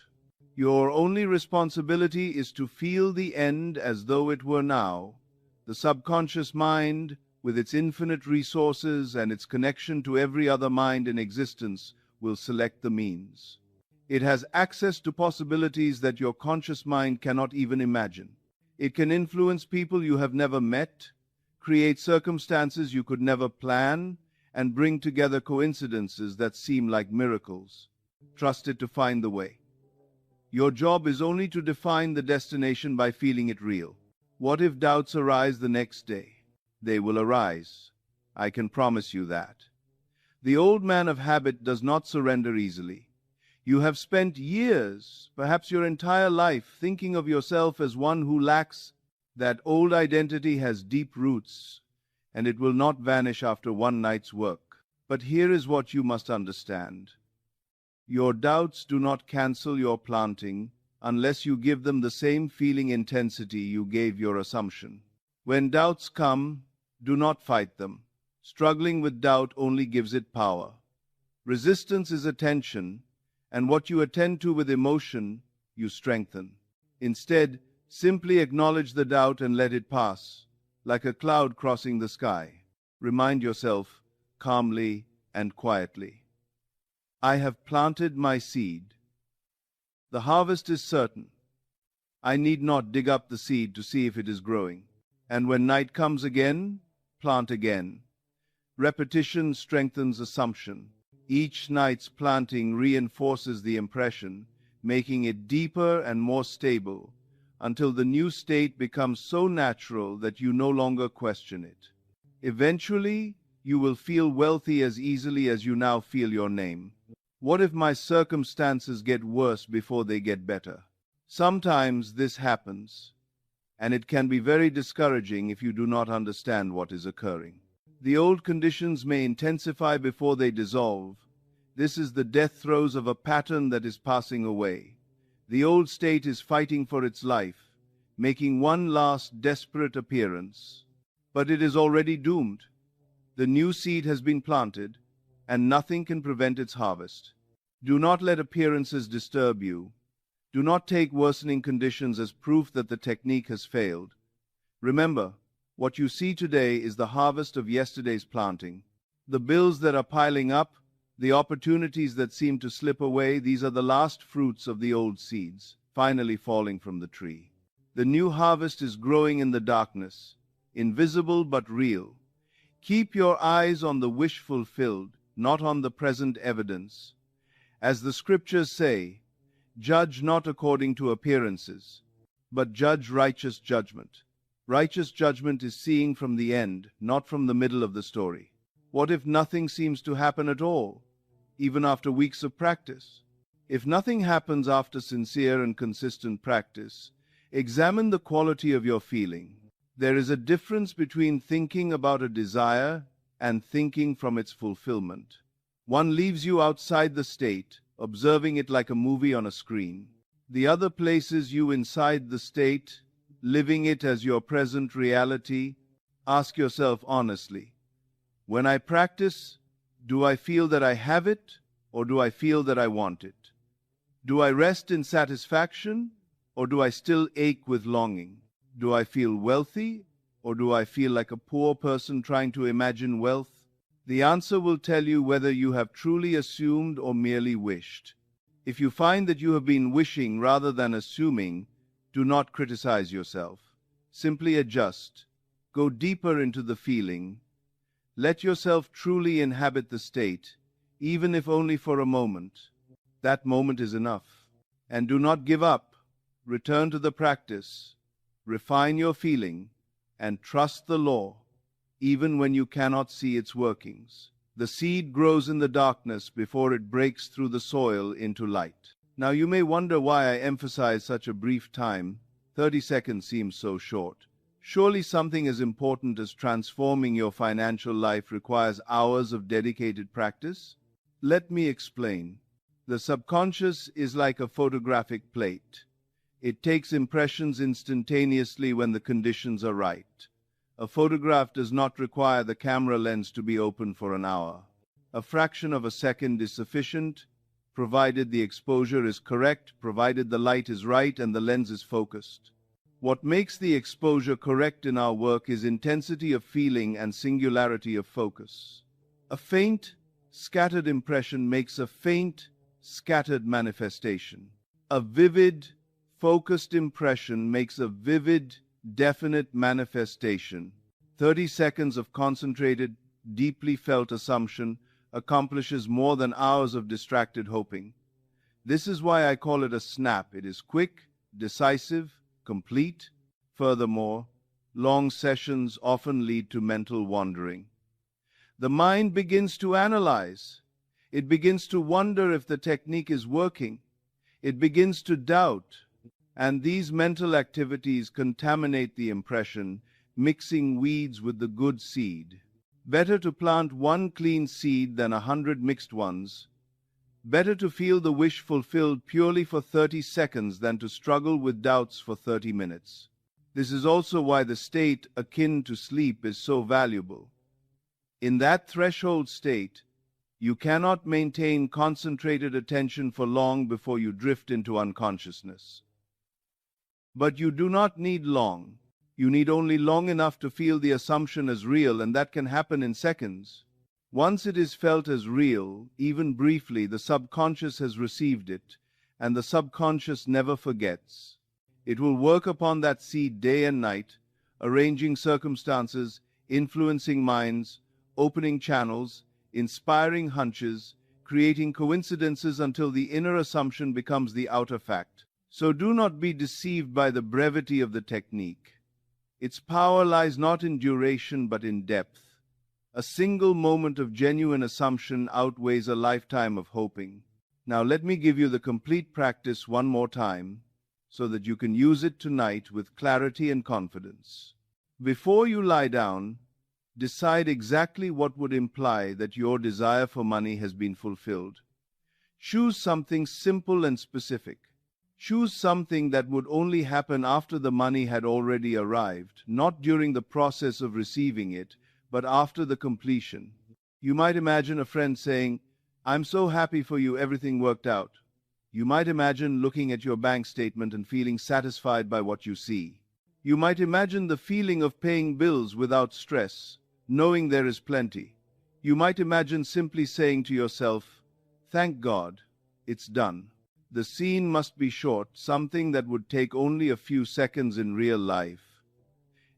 Your only responsibility is to feel the end as though it were now. The subconscious mind, with its infinite resources and its connection to every other mind in existence, will select the means. It has access to possibilities that your conscious mind cannot even imagine. It can influence people you have never met, create circumstances you could never plan, and bring together coincidences that seem like miracles. Trust it to find the way. Your job is only to define the destination by feeling it real. What if doubts arise the next day? They will arise. I can promise you that. The old man of habit does not surrender easily. You have spent years, perhaps your entire life, thinking of yourself as one who lacks. That old identity has deep roots, and it will not vanish after one night's work. But here is what you must understand. Your doubts do not cancel your planting unless you give them the same feeling intensity you gave your assumption. When doubts come, do not fight them. Struggling with doubt only gives it power. Resistance is attention, and what you attend to with emotion, you strengthen. Instead, simply acknowledge the doubt and let it pass, like a cloud crossing the sky. Remind yourself, calmly and quietly, I have planted my seed. The harvest is certain. I need not dig up the seed to see if it is growing. And when night comes again, plant again. Repetition strengthens assumption. Each night's planting reinforces the impression, making it deeper and more stable, until the new state becomes so natural that you no longer question it. Eventually, you will feel wealthy as easily as you now feel your name. What if my circumstances get worse before they get better? Sometimes this happens, and it can be very discouraging if you do not understand what is occurring. The old conditions may intensify before they dissolve. This is the death throes of a pattern that is passing away. The old state is fighting for its life, making one last desperate appearance. But it is already doomed. The new seed has been planted, and nothing can prevent its harvest. Do not let appearances disturb you. Do not take worsening conditions as proof that the technique has failed. Remember, what you see today is the harvest of yesterday's planting. The bills that are piling up, the opportunities that seem to slip away, these are the last fruits of the old seeds, finally falling from the tree. The new harvest is growing in the darkness, invisible but real. Keep your eyes on the wish fulfilled, not on the present evidence. As the scriptures say, judge not according to appearances, but judge righteous judgment. Righteous judgment is seeing from the end, not from the middle of the story. What if nothing seems to happen at all, even after weeks of practice? If nothing happens after sincere and consistent practice, examine the quality of your feeling. There is a difference between thinking about a desire and thinking from its fulfillment. One leaves you outside the state, observing it like a movie on a screen. The other places you inside the state, living it as your present reality. Ask yourself honestly, when I practice, do I feel that I have it, or do I feel that I want it? Do I rest in satisfaction, or do I still ache with longing? Do I feel wealthy, or do I feel like a poor person trying to imagine wealth? The answer will tell you whether you have truly assumed or merely wished. If you find that you have been wishing rather than assuming, do not criticize yourself. Simply adjust. Go deeper into the feeling. Let yourself truly inhabit the state, even if only for a moment. That moment is enough. And do not give up. Return to the practice. Refine your feeling, and trust the law, even when you cannot see its workings. The seed grows in the darkness before it breaks through the soil into light. Now you may wonder why I emphasize such a brief time. 30 seconds seems so short. Surely something as important as transforming your financial life requires hours of dedicated practice? Let me explain. The subconscious is like a photographic plate. It takes impressions instantaneously when the conditions are right. A photograph does not require the camera lens to be open for an hour. A fraction of a second is sufficient, provided the exposure is correct, provided the light is right and the lens is focused. What makes the exposure correct in our work is intensity of feeling and singularity of focus. A faint, scattered impression makes a faint, scattered manifestation. A vivid, focused impression makes a vivid, definite manifestation. 30 seconds of concentrated, deeply felt assumption accomplishes more than hours of distracted hoping. This is why I call it a snap. It is quick, decisive, complete. Furthermore, long sessions often lead to mental wandering. The mind begins to analyze. It begins to wonder if the technique is working. It begins to doubt. And these mental activities contaminate the impression, mixing weeds with the good seed. Better to plant one clean seed than 100 mixed ones. Better to feel the wish fulfilled purely for 30 seconds than to struggle with doubts for 30 minutes. This is also why the state akin to sleep is so valuable. In that threshold state, you cannot maintain concentrated attention for long before you drift into unconsciousness. But you do not need long. You need only long enough to feel the assumption as real, and that can happen in seconds. Once it is felt as real, even briefly, the subconscious has received it, and the subconscious never forgets. It will work upon that seed day and night, arranging circumstances, influencing minds, opening channels, inspiring hunches, creating coincidences until the inner assumption becomes the outer fact. So do not be deceived by the brevity of the technique. Its power lies not in duration but in depth. A single moment of genuine assumption outweighs a lifetime of hoping. Now let me give you the complete practice one more time, so that you can use it tonight with clarity and confidence. Before you lie down, decide exactly what would imply that your desire for money has been fulfilled. Choose something simple and specific. Choose something that would only happen after the money had already arrived, not during the process of receiving it, but after the completion. You might imagine a friend saying, "I'm so happy for you, everything worked out." You might imagine looking at your bank statement and feeling satisfied by what you see. You might imagine the feeling of paying bills without stress, knowing there is plenty. You might imagine simply saying to yourself, "Thank God, it's done." The scene must be short, something that would take only a few seconds in real life.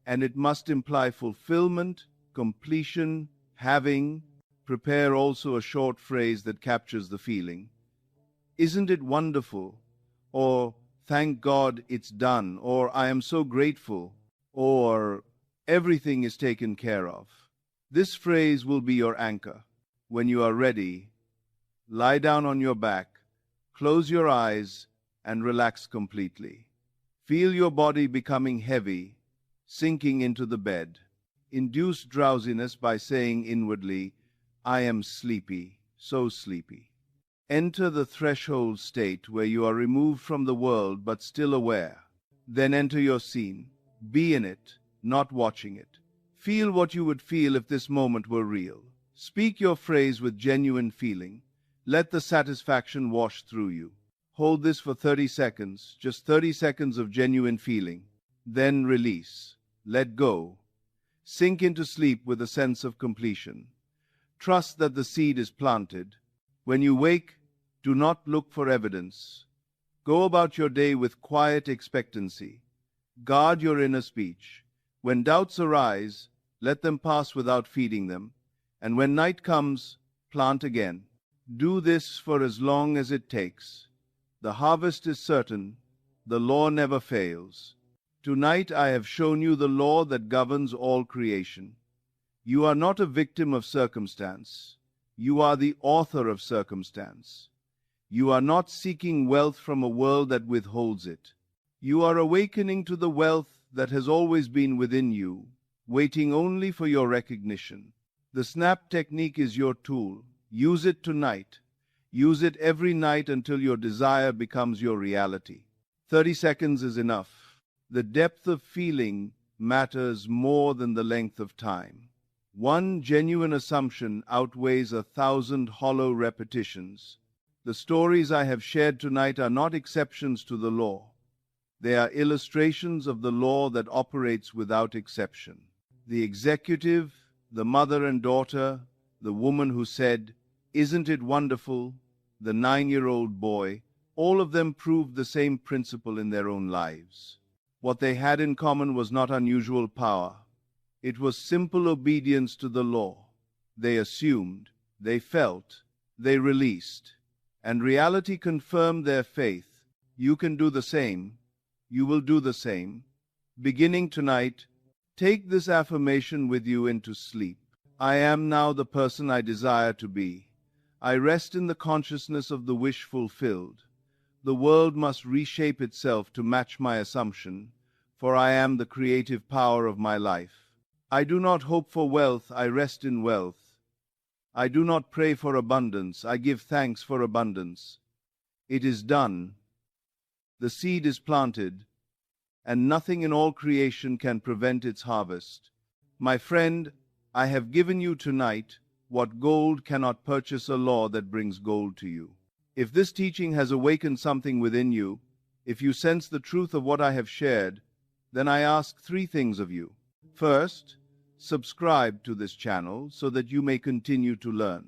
And it must imply fulfillment, completion, having. Prepare also a short phrase that captures the feeling. "Isn't it wonderful?" Or, "Thank God it's done," or, "I am so grateful," or, "Everything is taken care of." This phrase will be your anchor. When you are ready, lie down on your back, close your eyes, and relax completely. Feel your body becoming heavy, sinking into the bed. Induce drowsiness by saying inwardly, "I am sleepy, so sleepy." Enter the threshold state where you are removed from the world but still aware. Then enter your scene. Be in it, not watching it. Feel what you would feel if this moment were real. Speak your phrase with genuine feeling. Let the satisfaction wash through you. Hold this for 30 seconds, just 30 seconds of genuine feeling. Then release. Let go. Sink into sleep with a sense of completion. Trust that the seed is planted. When you wake, do not look for evidence. Go about your day with quiet expectancy. Guard your inner speech. When doubts arise, let them pass without feeding them. And when night comes, plant again. Do this for as long as it takes. The harvest is certain. The law never fails. Tonight I have shown you the law that governs all creation. You are not a victim of circumstance. You are the author of circumstance. You are not seeking wealth from a world that withholds it. You are awakening to the wealth that has always been within you, waiting only for your recognition. The snap technique is your tool. Use it tonight. Use it every night until your desire becomes your reality. 30 seconds is enough. The depth of feeling matters more than the length of time. One genuine assumption outweighs 1,000 hollow repetitions. The stories I have shared tonight are not exceptions to the law. They are illustrations of the law that operates without exception. The executive, the mother and daughter, the woman who said, "Isn't it wonderful?" the 9-year-old boy, all of them proved the same principle in their own lives. What they had in common was not unusual power. It was simple obedience to the law. They assumed, they felt, they released, and reality confirmed their faith. You can do the same. You will do the same. Beginning tonight, take this affirmation with you into sleep. I am now the person I desire to be. I rest in the consciousness of the wish fulfilled. The world must reshape itself to match my assumption, for I am the creative power of my life. I do not hope for wealth, I rest in wealth. I do not pray for abundance, I give thanks for abundance. It is done. The seed is planted, and nothing in all creation can prevent its harvest. My friend, I have given you tonight what gold cannot purchase, a law that brings gold to you. If this teaching has awakened something within you, if you sense the truth of what I have shared, then I ask three things of you. First, subscribe to this channel so that you may continue to learn.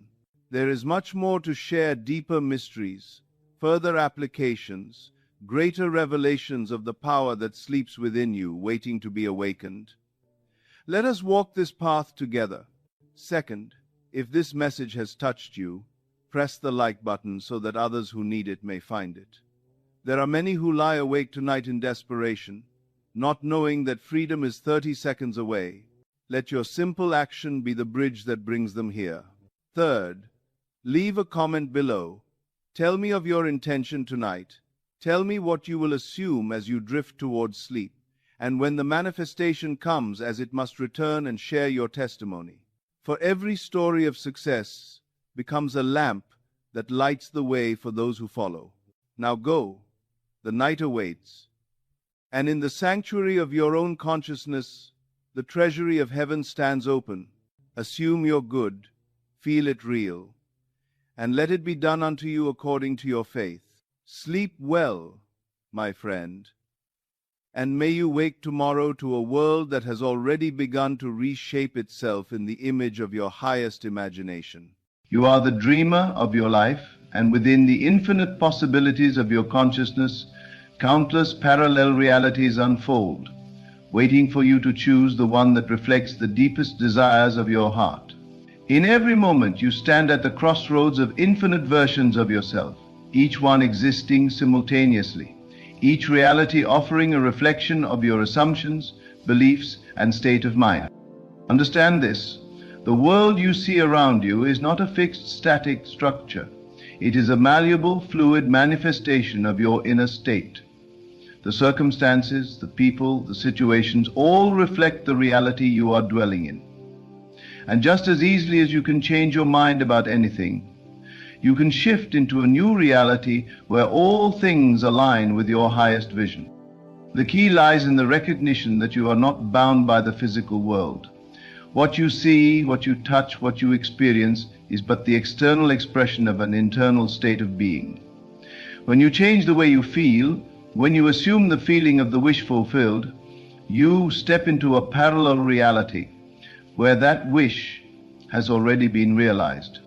There is much more to share, deeper mysteries, further applications, greater revelations of the power that sleeps within you, waiting to be awakened. Let us walk this path together. Second, if this message has touched you, press the like button so that others who need it may find it. There are many who lie awake tonight in desperation, not knowing that freedom is 30 seconds away. Let your simple action be the bridge that brings them here. Third, leave a comment below. Tell me of your intention tonight. Tell me what you will assume as you drift towards sleep, and when the manifestation comes, as it must return and share your testimony. For every story of success becomes a lamp that lights the way for those who follow. Now go, the night awaits, and in the sanctuary of your own consciousness, the treasury of heaven stands open. Assume your good, feel it real, and let it be done unto you according to your faith. Sleep well, my friend, and may you wake tomorrow to a world that has already begun to reshape itself in the image of your highest imagination.
You are the dreamer of your life, and within the infinite possibilities of your consciousness, countless parallel realities unfold, waiting for you to choose the one that reflects the deepest desires of your heart. In every moment you stand at the crossroads of infinite versions of yourself, each one existing simultaneously, each reality offering a reflection of your assumptions, beliefs, and state of mind. Understand this: the world you see around you is not a fixed, static structure. It is a malleable, fluid manifestation of your inner state. The circumstances, the people, the situations all reflect the reality you are dwelling in. And just as easily as you can change your mind about anything, you can shift into a new reality where all things align with your highest vision. The key lies in the recognition that you are not bound by the physical world. What you see, what you touch, what you experience is but the external expression of an internal state of being. When you change the way you feel, when you assume the feeling of the wish fulfilled, you step into a parallel reality where that wish has already been realized.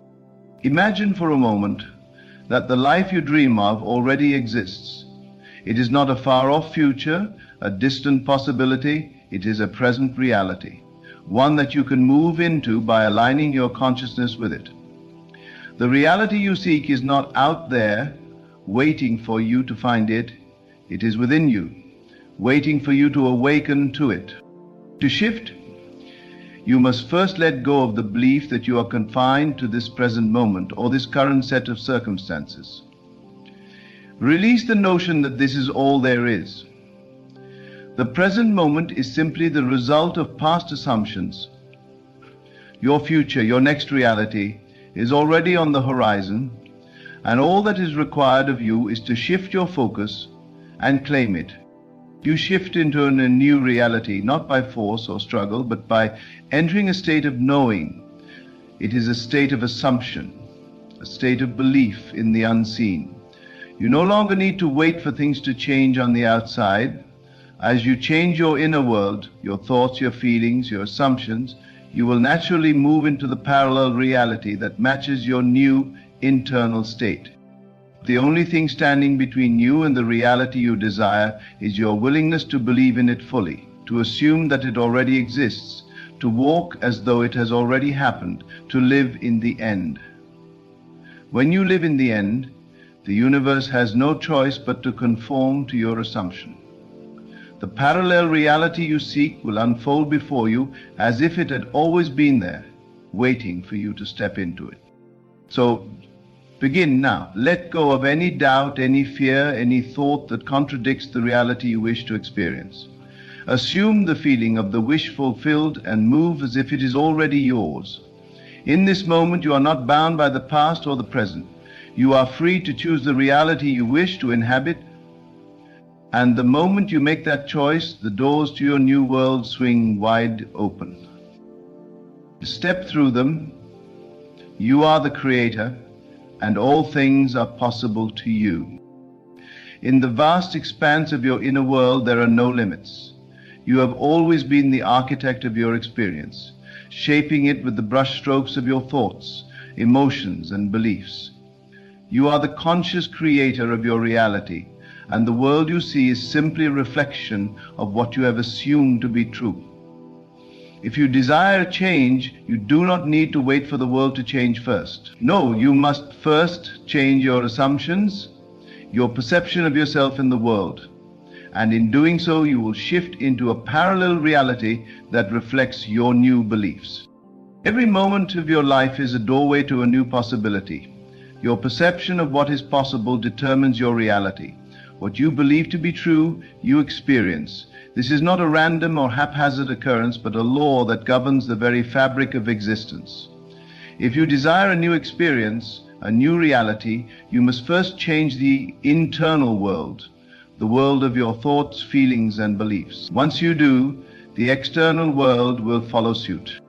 Imagine for a moment that the life you dream of already exists. It is not a far-off future, a distant possibility. It is a present reality, one that you can move into by aligning your consciousness with it. The reality you seek is not out there, waiting for you to find it. It is within you, waiting for you to awaken to it. To shift, you must first let go of the belief that you are confined to this present moment or this current set of circumstances. Release the notion that this is all there is. The present moment is simply the result of past assumptions. Your future, your next reality, is already on the horizon, and all that is required of you is to shift your focus and claim it. You shift into a new reality, not by force or struggle, but by entering a state of knowing. It is a state of assumption, a state of belief in the unseen. You no longer need to wait for things to change on the outside. As you change your inner world, your thoughts, your feelings, your assumptions, you will naturally move into the parallel reality that matches your new internal state. The only thing standing between you and the reality you desire is your willingness to believe in it fully, to assume that it already exists, to walk as though it has already happened, to live in the end. When you live in the end, the universe has no choice but to conform to your assumption. The parallel reality you seek will unfold before you as if it had always been there. waiting for you to step into it. So begin now. Let go of any doubt, any fear, any thought that contradicts the reality you wish to experience. Assume the feeling of the wish fulfilled and move as if it is already yours. In this moment, you are not bound by the past or the present. You are free to choose the reality you wish to inhabit, and the moment you make that choice, the doors to your new world swing wide open. Step through them. You are the creator, and all things are possible to you. In the vast expanse of your inner world, there are no limits. You have always been the architect of your experience, shaping it with the brushstrokes of your thoughts, emotions, and beliefs. You are the conscious creator of your reality, and the world you see is simply a reflection of what you have assumed to be true. If you desire change, you do not need to wait for the world to change first. No, you must first change your assumptions, your perception of yourself in the world. And in doing so, you will shift into a parallel reality that reflects your new beliefs. Every moment of your life is a doorway to a new possibility. Your perception of what is possible determines your reality. What you believe to be true, you experience. This is not a random or haphazard occurrence, but a law that governs the very fabric of existence. If you desire a new experience, a new reality, you must first change the internal world, the world of your thoughts, feelings, and beliefs. Once you do, the external world will follow suit.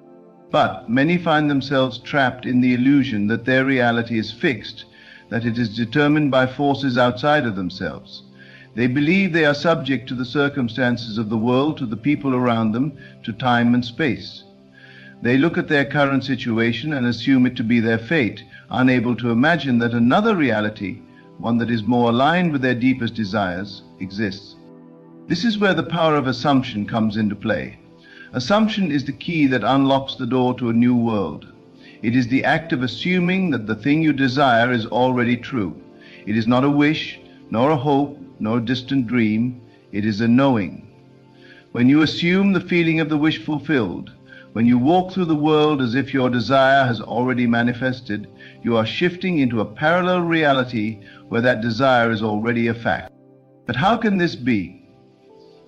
But many find themselves trapped in the illusion that their reality is fixed, that it is determined by forces outside of themselves. They believe they are subject to the circumstances of the world, to the people around them, to time and space. They look at their current situation and assume it to be their fate, unable to imagine that another reality, one that is more aligned with their deepest desires, exists. This is where the power of assumption comes into play. Assumption is the key that unlocks the door to a new world. It is the act of assuming that the thing you desire is already true. It is not a wish, nor a hope, nor a distant dream. It is a knowing. When you assume the feeling of the wish fulfilled, when you walk through the world as if your desire has already manifested, you are shifting into a parallel reality where that desire is already a fact. But how can this be?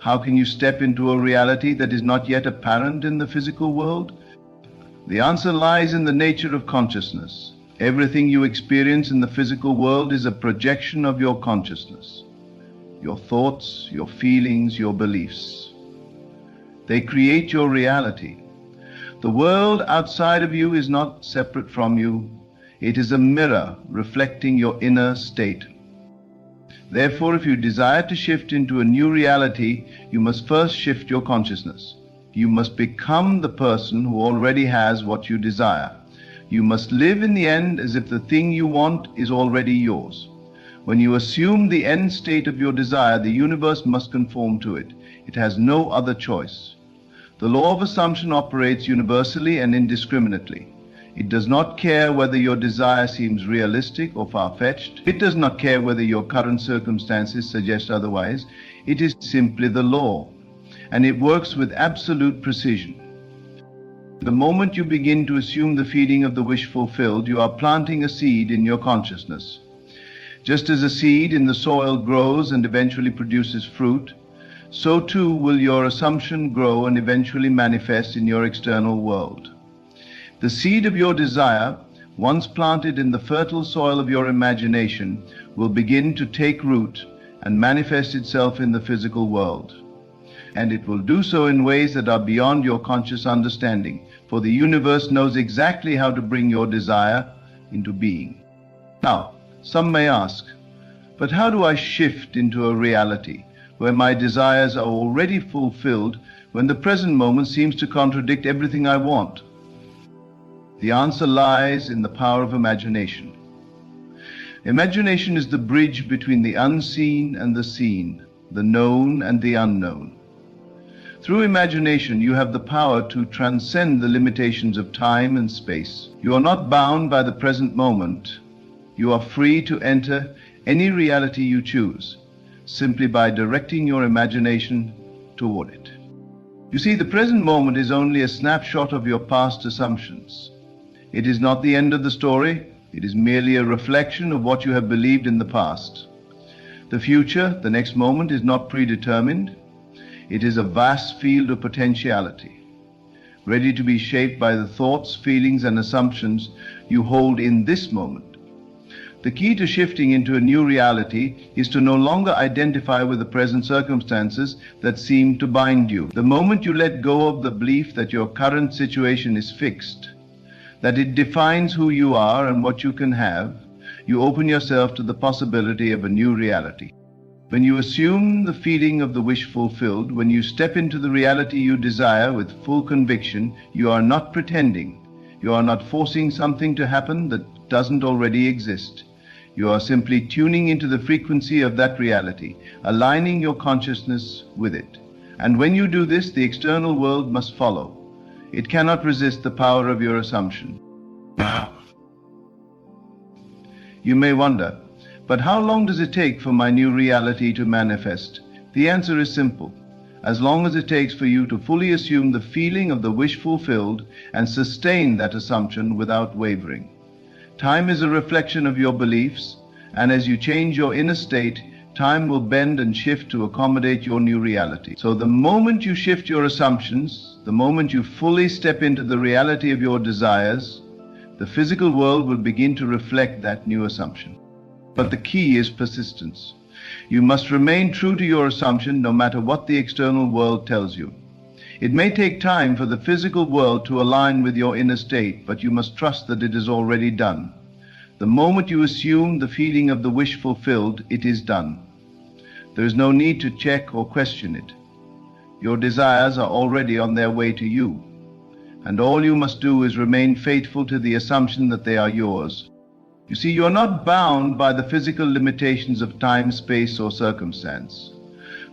How can you step into a reality that is not yet apparent in the physical world? The answer lies in the nature of consciousness. Everything you experience in the physical world is a projection of your consciousness. Your thoughts, your feelings, your beliefs. They create your reality. The world outside of you is not separate from you. It is a mirror reflecting your inner state. Therefore, if you desire to shift into a new reality, you must first shift your consciousness. You must become the person who already has what you desire. You must live in the end as if the thing you want is already yours. When you assume the end state of your desire, the universe must conform to it. It has no other choice. The law of assumption operates universally and indiscriminately. It does not care whether your desire seems realistic or far-fetched. It does not care whether your current circumstances suggest otherwise. It is simply the law, and it works with absolute precision. The moment you begin to assume the feeling of the wish fulfilled, you are planting a seed in your consciousness. Just as a seed in the soil grows and eventually produces fruit, so too will your assumption grow and eventually manifest in your external world. The seed of your desire, once planted in the fertile soil of your imagination, will begin to take root and manifest itself in the physical world. And it will do so in ways that are beyond your conscious understanding, for the universe knows exactly how to bring your desire into being. Now, some may ask, but how do I shift into a reality where my desires are already fulfilled when the present moment seems to contradict everything I want? The answer lies in the power of imagination. Imagination is the bridge between the unseen and the seen, the known and the unknown. Through imagination, you have the power to transcend the limitations of time and space. You are not bound by the present moment. You are free to enter any reality you choose, simply by directing your imagination toward it. You see, the present moment is only a snapshot of your past assumptions. It is not the end of the story. It is merely a reflection of what you have believed in the past. The future, the next moment, is not predetermined. It is a vast field of potentiality, ready to be shaped by the thoughts, feelings, and assumptions you hold in this moment. The key to shifting into a new reality is to no longer identify with the present circumstances that seem to bind you. The moment you let go of the belief that your current situation is fixed, that it defines who you are and what you can have, you open yourself to the possibility of a new reality. When you assume the feeling of the wish fulfilled, when you step into the reality you desire with full conviction, you are not pretending. You are not forcing something to happen that doesn't already exist. You are simply tuning into the frequency of that reality, aligning your consciousness with it. And when you do this, the external world must follow. It cannot resist the power of your assumption. You may wonder, but how long does it take for my new reality to manifest? The answer is simple. As long as it takes for you to fully assume the feeling of the wish fulfilled and sustain that assumption without wavering. Time is a reflection of your beliefs, and as you change your inner state, time will bend and shift to accommodate your new reality. So the moment you shift your assumptions, the moment you fully step into the reality of your desires, the physical world will begin to reflect that new assumption. But the key is persistence. You must remain true to your assumption no matter what the external world tells you. It may take time for the physical world to align with your inner state, but you must trust that it is already done. The moment you assume the feeling of the wish fulfilled, it is done. There is no need to check or question it. Your desires are already on their way to you, and all you must do is remain faithful to the assumption that they are yours. You see, you are not bound by the physical limitations of time, space, or circumstance.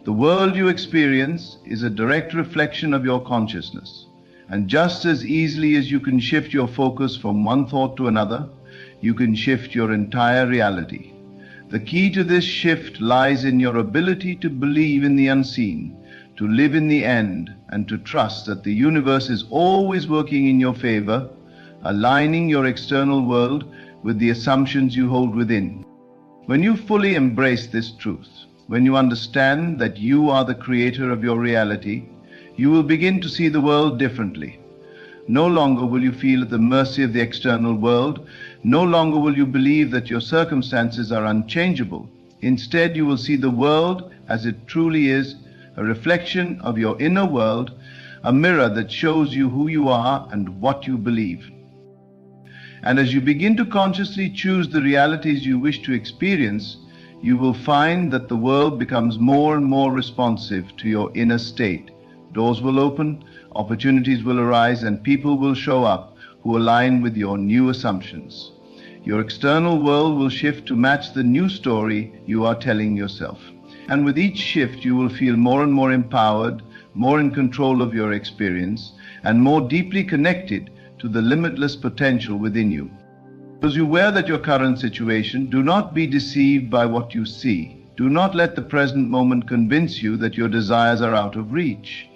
The world you experience is a direct reflection of your consciousness, and just as easily as you can shift your focus from one thought to another, you can shift your entire reality. The key to this shift lies in your ability to believe in the unseen, to live in the end, and to trust that the universe is always working in your favor, aligning your external world with the assumptions you hold within. When you fully embrace this truth, when you understand that you are the creator of your reality, you will begin to see the world differently. No longer will you feel at the mercy of the external world. No longer will you believe that your circumstances are unchangeable. Instead, you will see the world as it truly is, a reflection of your inner world, a mirror that shows you who you are and what you believe. And as you begin to consciously choose the realities you wish to experience, you will find that the world becomes more and more responsive to your inner state. Doors will open, opportunities will arise, and people will show up who align with your new assumptions. Your external world will shift to match the new story you are telling yourself. And with each shift, you will feel more and more empowered, more in control of your experience, and more deeply connected to the limitless potential within you. As you aware that your current situation, do not be deceived by what you see. Do not let the present moment convince you that your desires are out of reach.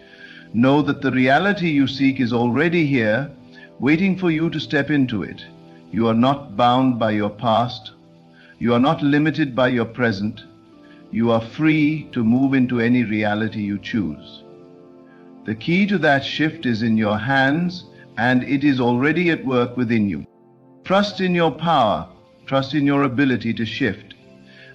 Know that the reality you seek is already here, waiting for you to step into it. You are not bound by your past. You are not limited by your present. You are free to move into any reality you choose. The key to that shift is in your hands, and it is already at work within you. Trust in your power, trust in your ability to shift,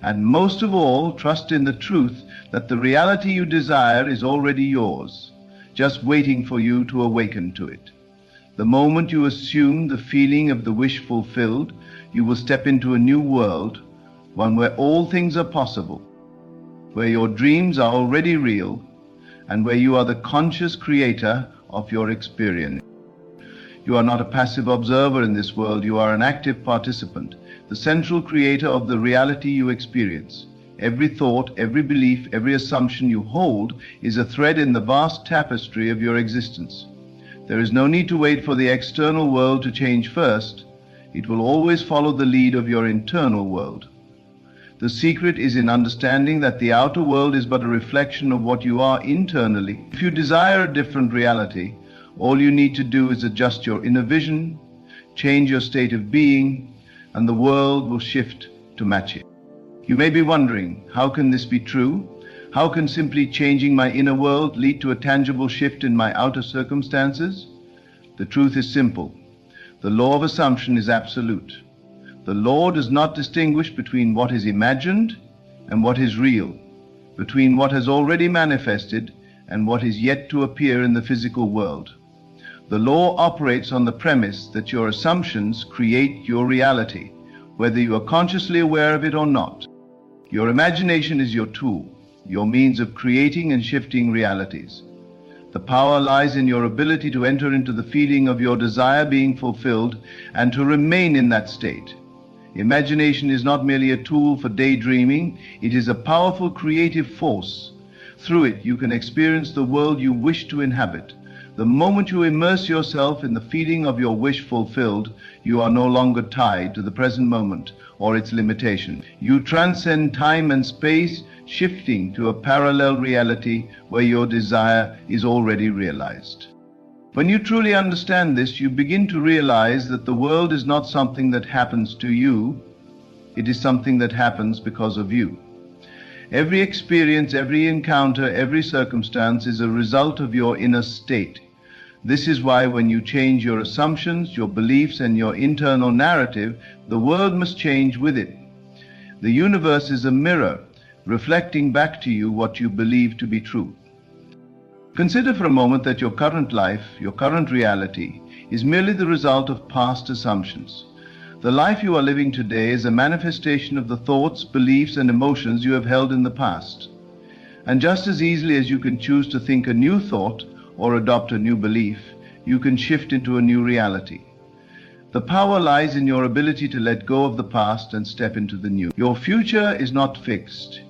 and most of all, trust in the truth that the reality you desire is already yours, just waiting for you to awaken to it. The moment you assume the feeling of the wish fulfilled, you will step into a new world, one where all things are possible, where your dreams are already real, and where you are the conscious creator of your experience. You are not a passive observer in this world, you are an active participant, the central creator of the reality you experience. Every thought, every belief, every assumption you hold is a thread in the vast tapestry of your existence. There is no need to wait for the external world to change first. It will always follow the lead of your internal world. The secret is in understanding that the outer world is but a reflection of what you are internally. If you desire a different reality, all you need to do is adjust your inner vision, change your state of being, and the world will shift to match it. You may be wondering, how can this be true? How can simply changing my inner world lead to a tangible shift in my outer circumstances? The truth is simple. The law of assumption is absolute. The law does not distinguish between what is imagined and what is real, between what has already manifested and what is yet to appear in the physical world. The law operates on the premise that your assumptions create your reality, whether you are consciously aware of it or not. Your imagination is your tool, your means of creating and shifting realities. The power lies in your ability to enter into the feeling of your desire being fulfilled and to remain in that state. Imagination is not merely a tool for daydreaming, it is a powerful creative force. Through it, you can experience the world you wish to inhabit. The moment you immerse yourself in the feeling of your wish fulfilled, you are no longer tied to the present moment or its limitation. You transcend time and space, shifting to a parallel reality where your desire is already realized. When you truly understand this, you begin to realize that the world is not something that happens to you, it is something that happens because of you. Every experience, every encounter, every circumstance is a result of your inner state. This is why when you change your assumptions, your beliefs, and your internal narrative, the world must change with it. The universe is a mirror, reflecting back to you what you believe to be true. Consider for a moment that your current life, your current reality, is merely the result of past assumptions. The life you are living today is a manifestation of the thoughts, beliefs, and emotions you have held in the past. And just as easily as you can choose to think a new thought or adopt a new belief, you can shift into a new reality. The power lies in your ability to let go of the past and step into the new. Your future is not fixed.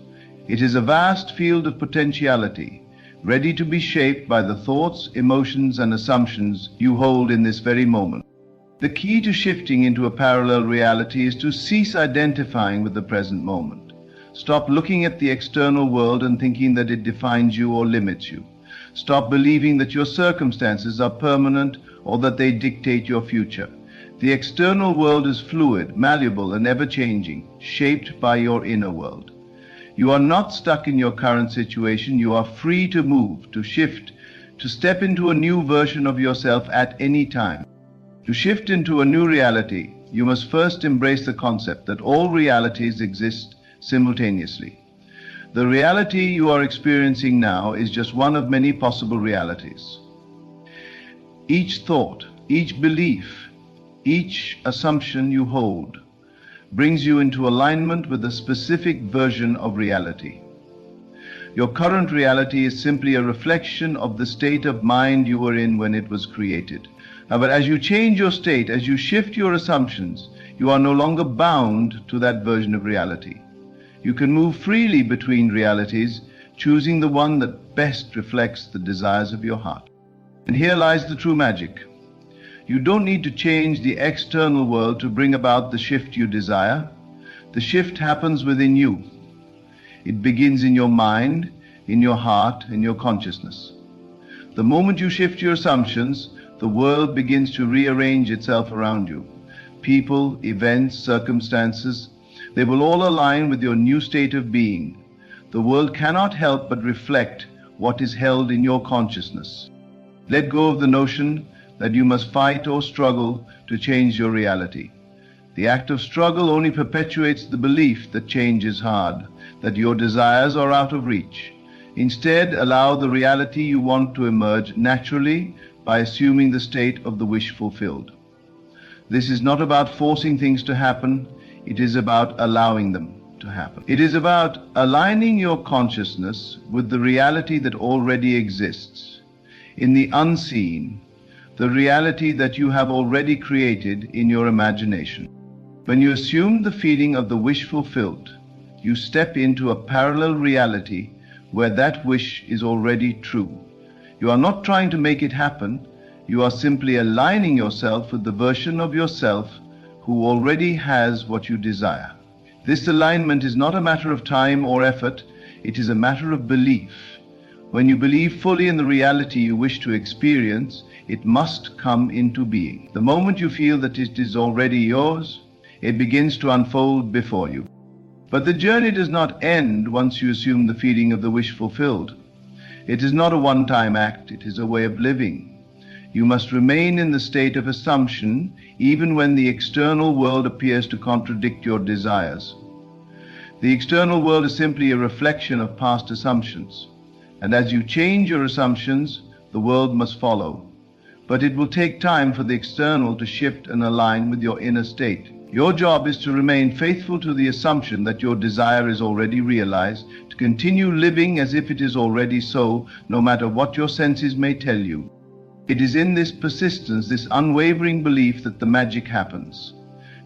It is a vast field of potentiality, ready to be shaped by the thoughts, emotions, and assumptions you hold in this very moment. The key to shifting into a parallel reality is to cease identifying with the present moment. Stop looking at the external world and thinking that it defines you or limits you. Stop believing that your circumstances are permanent or that they dictate your future. The external world is fluid, malleable, and ever-changing, shaped by your inner world. You are not stuck in your current situation. You are free to move, to shift, to step into a new version of yourself at any time. To shift into a new reality, you must first embrace the concept that all realities exist simultaneously. The reality you are experiencing now is just one of many possible realities. Each thought, each belief, each assumption you hold brings you into alignment with a specific version of reality. Your current reality is simply a reflection of the state of mind you were in when it was created. But as you change your state, as you shift your assumptions, you are no longer bound to that version of reality. You can move freely between realities, choosing the one that best reflects the desires of your heart. And here lies the true magic. You don't need to change the external world to bring about the shift you desire. The shift happens within you. It begins in your mind, in your heart, in your consciousness. The moment you shift your assumptions, the world begins to rearrange itself around you. People, events, circumstances, they will all align with your new state of being. The world cannot help but reflect what is held in your consciousness. Let go of the notion that you must fight or struggle to change your reality. The act of struggle only perpetuates the belief that change is hard, that your desires are out of reach. Instead, allow the reality you want to emerge naturally by assuming the state of the wish fulfilled. This is not about forcing things to happen, it is about allowing them to happen. It is about aligning your consciousness with the reality that already exists, in the unseen, the reality that you have already created in your imagination. When you assume the feeling of the wish fulfilled, you step into a parallel reality where that wish is already true. You are not trying to make it happen, you are simply aligning yourself with the version of yourself who already has what you desire. This alignment is not a matter of time or effort, it is a matter of belief. When you believe fully in the reality you wish to experience, it must come into being. The moment you feel that it is already yours, it begins to unfold before you. But the journey does not end once you assume the feeling of the wish fulfilled. It is not a one-time act, it is a way of living. You must remain in the state of assumption even when the external world appears to contradict your desires. The external world is simply a reflection of past assumptions, and as you change your assumptions, the world must follow. But it will take time for the external to shift and align with your inner state. Your job is to remain faithful to the assumption that your desire is already realized, to continue living as if it is already so, no matter what your senses may tell you. It is in this persistence, this unwavering belief, that the magic happens.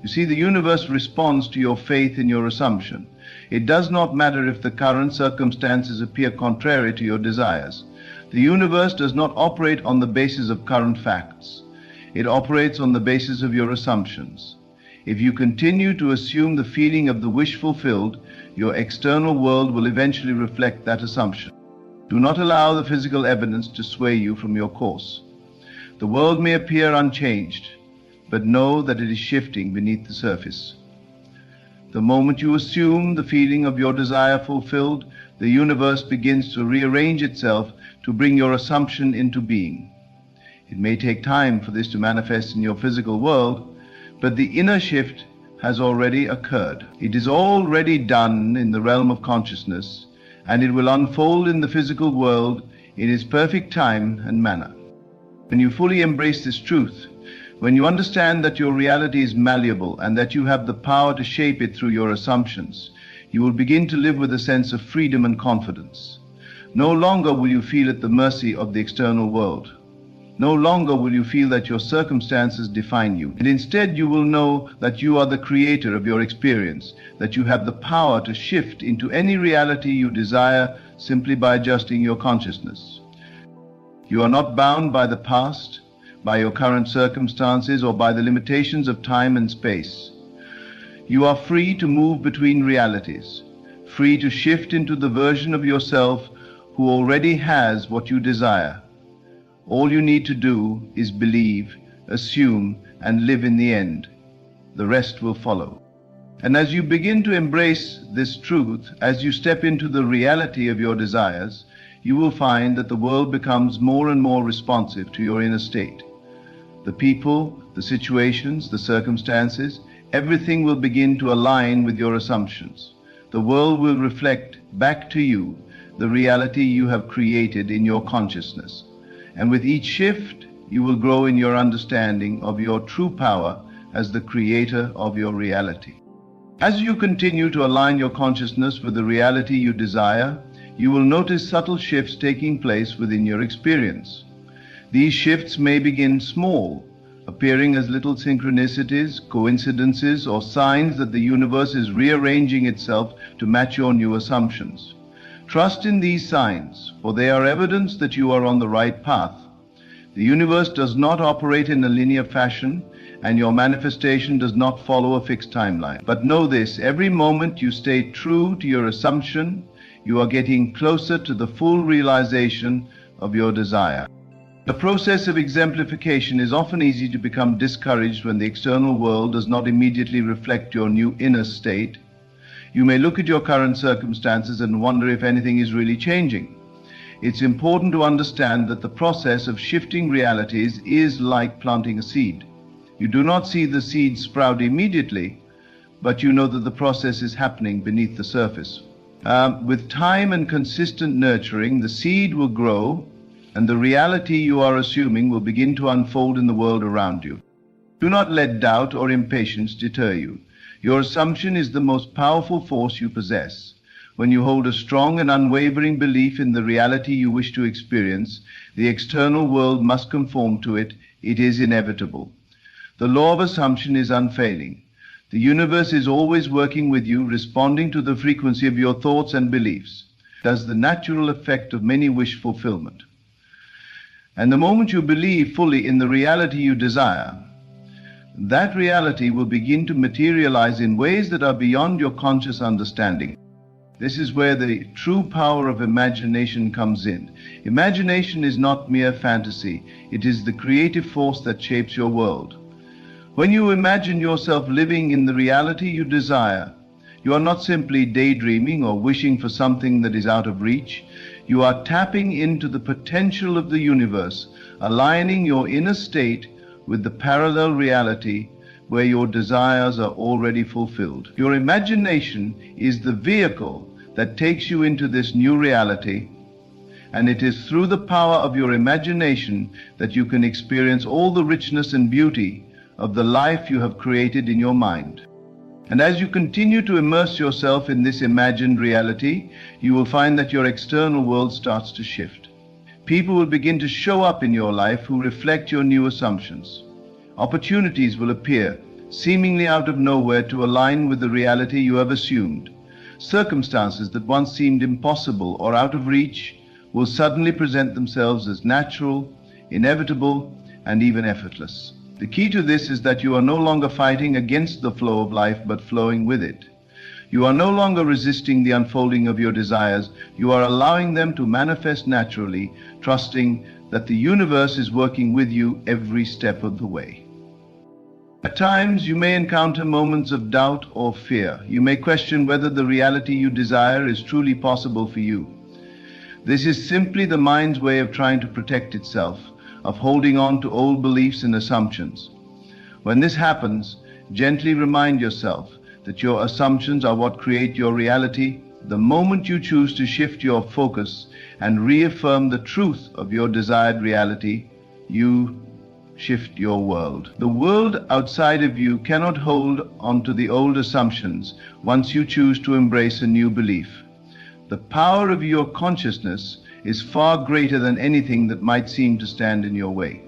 You see, the universe responds to your faith in your assumption. It does not matter if the current circumstances appear contrary to your desires. The universe does not operate on the basis of current facts. It operates on the basis of your assumptions. If you continue to assume the feeling of the wish fulfilled, your external world will eventually reflect that assumption. Do not allow the physical evidence to sway you from your course. The world may appear unchanged, but know that it is shifting beneath the surface. The moment you assume the feeling of your desire fulfilled, the universe begins to rearrange itself to bring your assumption into being. It may take time for this to manifest in your physical world, but the inner shift has already occurred. It is already done in the realm of consciousness, and it will unfold in the physical world in its perfect time and manner. When you fully embrace this truth, when you understand that your reality is malleable and that you have the power to shape it through your assumptions, you will begin to live with a sense of freedom and confidence. No longer will you feel at the mercy of the external world. No longer will you feel that your circumstances define you. And instead you will know that you are the creator of your experience, that you have the power to shift into any reality you desire simply by adjusting your consciousness. You are not bound by the past, by your current circumstances, or by the limitations of time and space. You are free to move between realities, free to shift into the version of yourself who already has what you desire. All you need to do is believe, assume, and live in the end. The rest will follow. And as you begin to embrace this truth, as you step into the reality of your desires, you will find that the world becomes more and more responsive to your inner state. The people, the situations, the circumstances, everything will begin to align with your assumptions. The world will reflect back to you the reality you have created in your consciousness. And with each shift, you will grow in your understanding of your true power as the creator of your reality. As you continue to align your consciousness with the reality you desire, you will notice subtle shifts taking place within your experience. These shifts may begin small, appearing as little synchronicities, coincidences, or signs that the universe is rearranging itself to match your new assumptions. Trust in these signs, for they are evidence that you are on the right path. The universe does not operate in a linear fashion, and your manifestation does not follow a fixed timeline. But know this, every moment you stay true to your assumption, you are getting closer to the full realization of your desire. The process of exemplification is often easy to become discouraged when the external world does not immediately reflect your new inner state. You may look at your current circumstances and wonder if anything is really changing. It's important to understand that the process of shifting realities is like planting a seed. You do not see the seed sprout immediately, but you know that the process is happening beneath the surface. With time and consistent nurturing, the seed will grow, and the reality you are assuming will begin to unfold in the world around you. Do not let doubt or impatience deter you. Your assumption is the most powerful force you possess. When you hold a strong and unwavering belief in the reality you wish to experience, the external world must conform to it. It is inevitable. The law of assumption is unfailing. The universe is always working with you, responding to the frequency of your thoughts and beliefs. That's the natural effect of many wish fulfillment. And the moment you believe fully in the reality you desire, that reality will begin to materialize in ways that are beyond your conscious understanding. This is where the true power of imagination comes in. Imagination is not mere fantasy. It is the creative force that shapes your world. When you imagine yourself living in the reality you desire, you are not simply daydreaming or wishing for something that is out of reach. You are tapping into the potential of the universe, aligning your inner state with the parallel reality where your desires are already fulfilled. Your imagination is the vehicle that takes you into this new reality, and it is through the power of your imagination that you can experience all the richness and beauty of the life you have created in your mind. And as you continue to immerse yourself in this imagined reality, you will find that your external world starts to shift. People will begin to show up in your life who reflect your new assumptions. Opportunities will appear, seemingly out of nowhere, to align with the reality you have assumed. Circumstances that once seemed impossible or out of reach will suddenly present themselves as natural, inevitable, and even effortless. The key to this is that you are no longer fighting against the flow of life, but flowing with it. You are no longer resisting the unfolding of your desires. You are allowing them to manifest naturally, trusting that the universe is working with you every step of the way. At times, you may encounter moments of doubt or fear. You may question whether the reality you desire is truly possible for you. This is simply the mind's way of trying to protect itself, of holding on to old beliefs and assumptions. When this happens, gently remind yourself that your assumptions are what create your reality. The moment you choose to shift your focus and reaffirm the truth of your desired reality, you shift your world. The world outside of you cannot hold onto the old assumptions once you choose to embrace a new belief. The power of your consciousness is far greater than anything that might seem to stand in your way.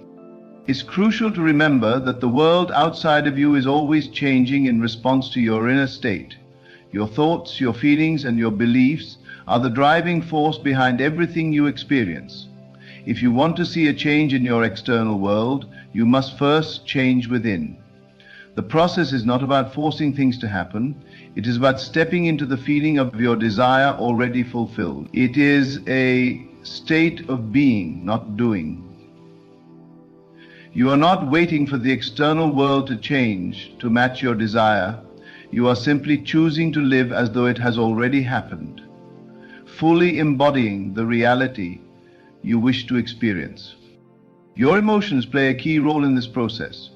It's crucial to remember that the world outside of you is always changing in response to your inner state. Your thoughts, your feelings, and your beliefs are the driving force behind everything you experience. If you want to see a change in your external world, you must first change within. The process is not about forcing things to happen. It is about stepping into the feeling of your desire already fulfilled. It is a state of being, not doing. You are not waiting for the external world to change to match your desire. You are simply choosing to live as though it has already happened, fully embodying the reality you wish to experience. Your emotions play a key role in this process.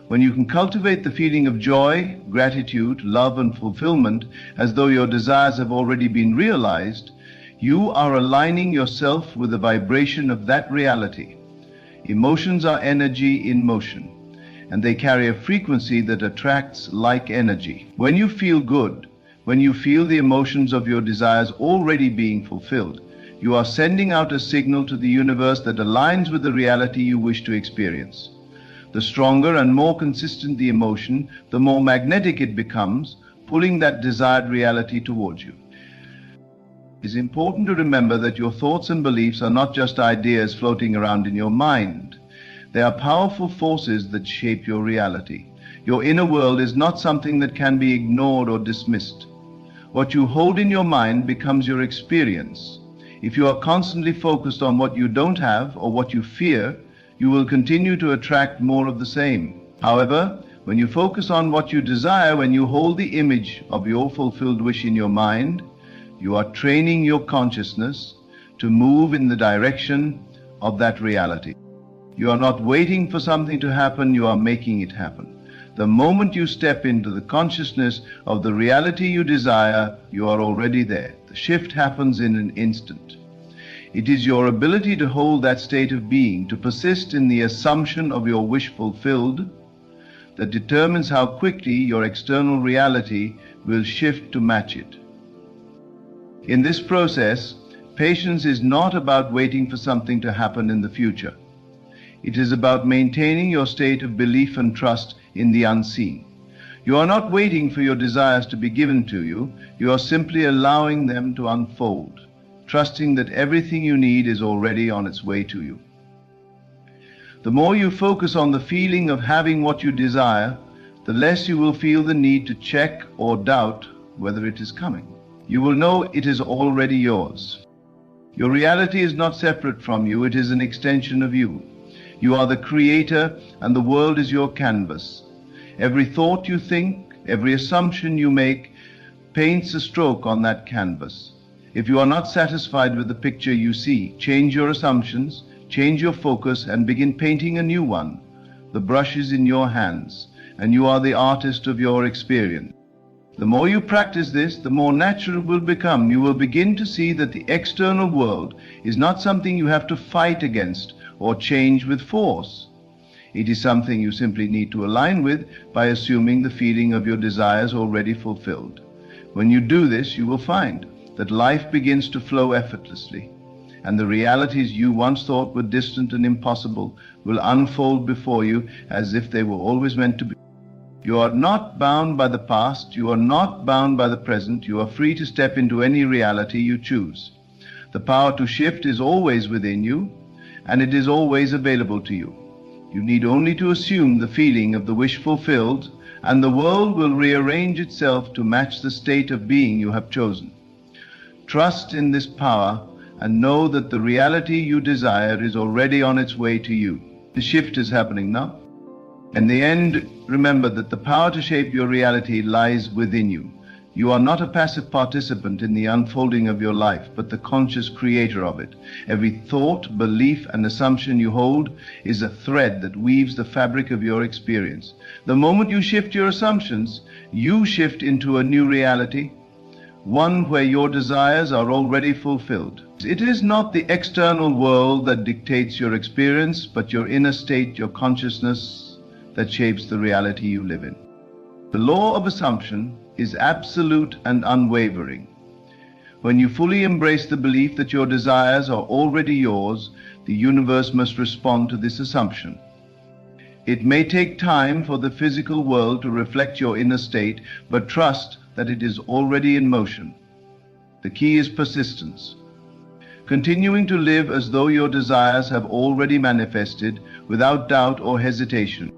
When you can cultivate the feeling of joy, gratitude, love, and fulfillment as though your desires have already been realized, you are aligning yourself with the vibration of that reality. Emotions are energy in motion, and they carry a frequency that attracts like energy. When you feel good, when you feel the emotions of your desires already being fulfilled, you are sending out a signal to the universe that aligns with the reality you wish to experience. The stronger and more consistent the emotion, the more magnetic it becomes, pulling that desired reality towards you. It is important to remember that your thoughts and beliefs are not just ideas floating around in your mind. They are powerful forces that shape your reality. Your inner world is not something that can be ignored or dismissed. What you hold in your mind becomes your experience. If you are constantly focused on what you don't have or what you fear, you will continue to attract more of the same. However, when you focus on what you desire, when you hold the image of your fulfilled wish in your mind, you are training your consciousness to move in the direction of that reality. You are not waiting for something to happen, you are making it happen. The moment you step into the consciousness of the reality you desire, you are already there. The shift happens in an instant. It is your ability to hold that state of being, to persist in the assumption of your wish fulfilled, that determines how quickly your external reality will shift to match it. In this process, patience is not about waiting for something to happen in the future. It is about maintaining your state of belief and trust in the unseen. You are not waiting for your desires to be given to you. You are simply allowing them to unfold, trusting that everything you need is already on its way to you. The more you focus on the feeling of having what you desire, the less you will feel the need to check or doubt whether it is coming. You will know it is already yours. Your reality is not separate from you, it is an extension of you. You are the creator, and the world is your canvas. Every thought you think, every assumption you make, paints a stroke on that canvas. If you are not satisfied with the picture you see, change your assumptions, change your focus, and begin painting a new one. The brush is in your hands, and you are the artist of your experience. The more you practice this, the more natural it will become. You will begin to see that the external world is not something you have to fight against or change with force. It is something you simply need to align with by assuming the feeling of your desires already fulfilled. When you do this, you will find that life begins to flow effortlessly, and the realities you once thought were distant and impossible will unfold before you as if they were always meant to be. You are not bound by the past, you are not bound by the present, you are free to step into any reality you choose. The power to shift is always within you, and it is always available to you. You need only to assume the feeling of the wish fulfilled, and the world will rearrange itself to match the state of being you have chosen. Trust in this power and know that the reality you desire is already on its way to you. The shift is happening now. In the end, remember that the power to shape your reality lies within you. You are not a passive participant in the unfolding of your life, but the conscious creator of it. Every thought, belief, and assumption you hold is a thread that weaves the fabric of your experience. The moment you shift your assumptions, you shift into a new reality, one where your desires are already fulfilled. It is not the external world that dictates your experience, but your inner state, your consciousness, that shapes the reality you live in. The law of assumption is absolute and unwavering. When you fully embrace the belief that your desires are already yours, the universe must respond to this assumption. It may take time for the physical world to reflect your inner state, but trust that it is already in motion. The key is persistence. Continuing to live as though your desires have already manifested without doubt or hesitation.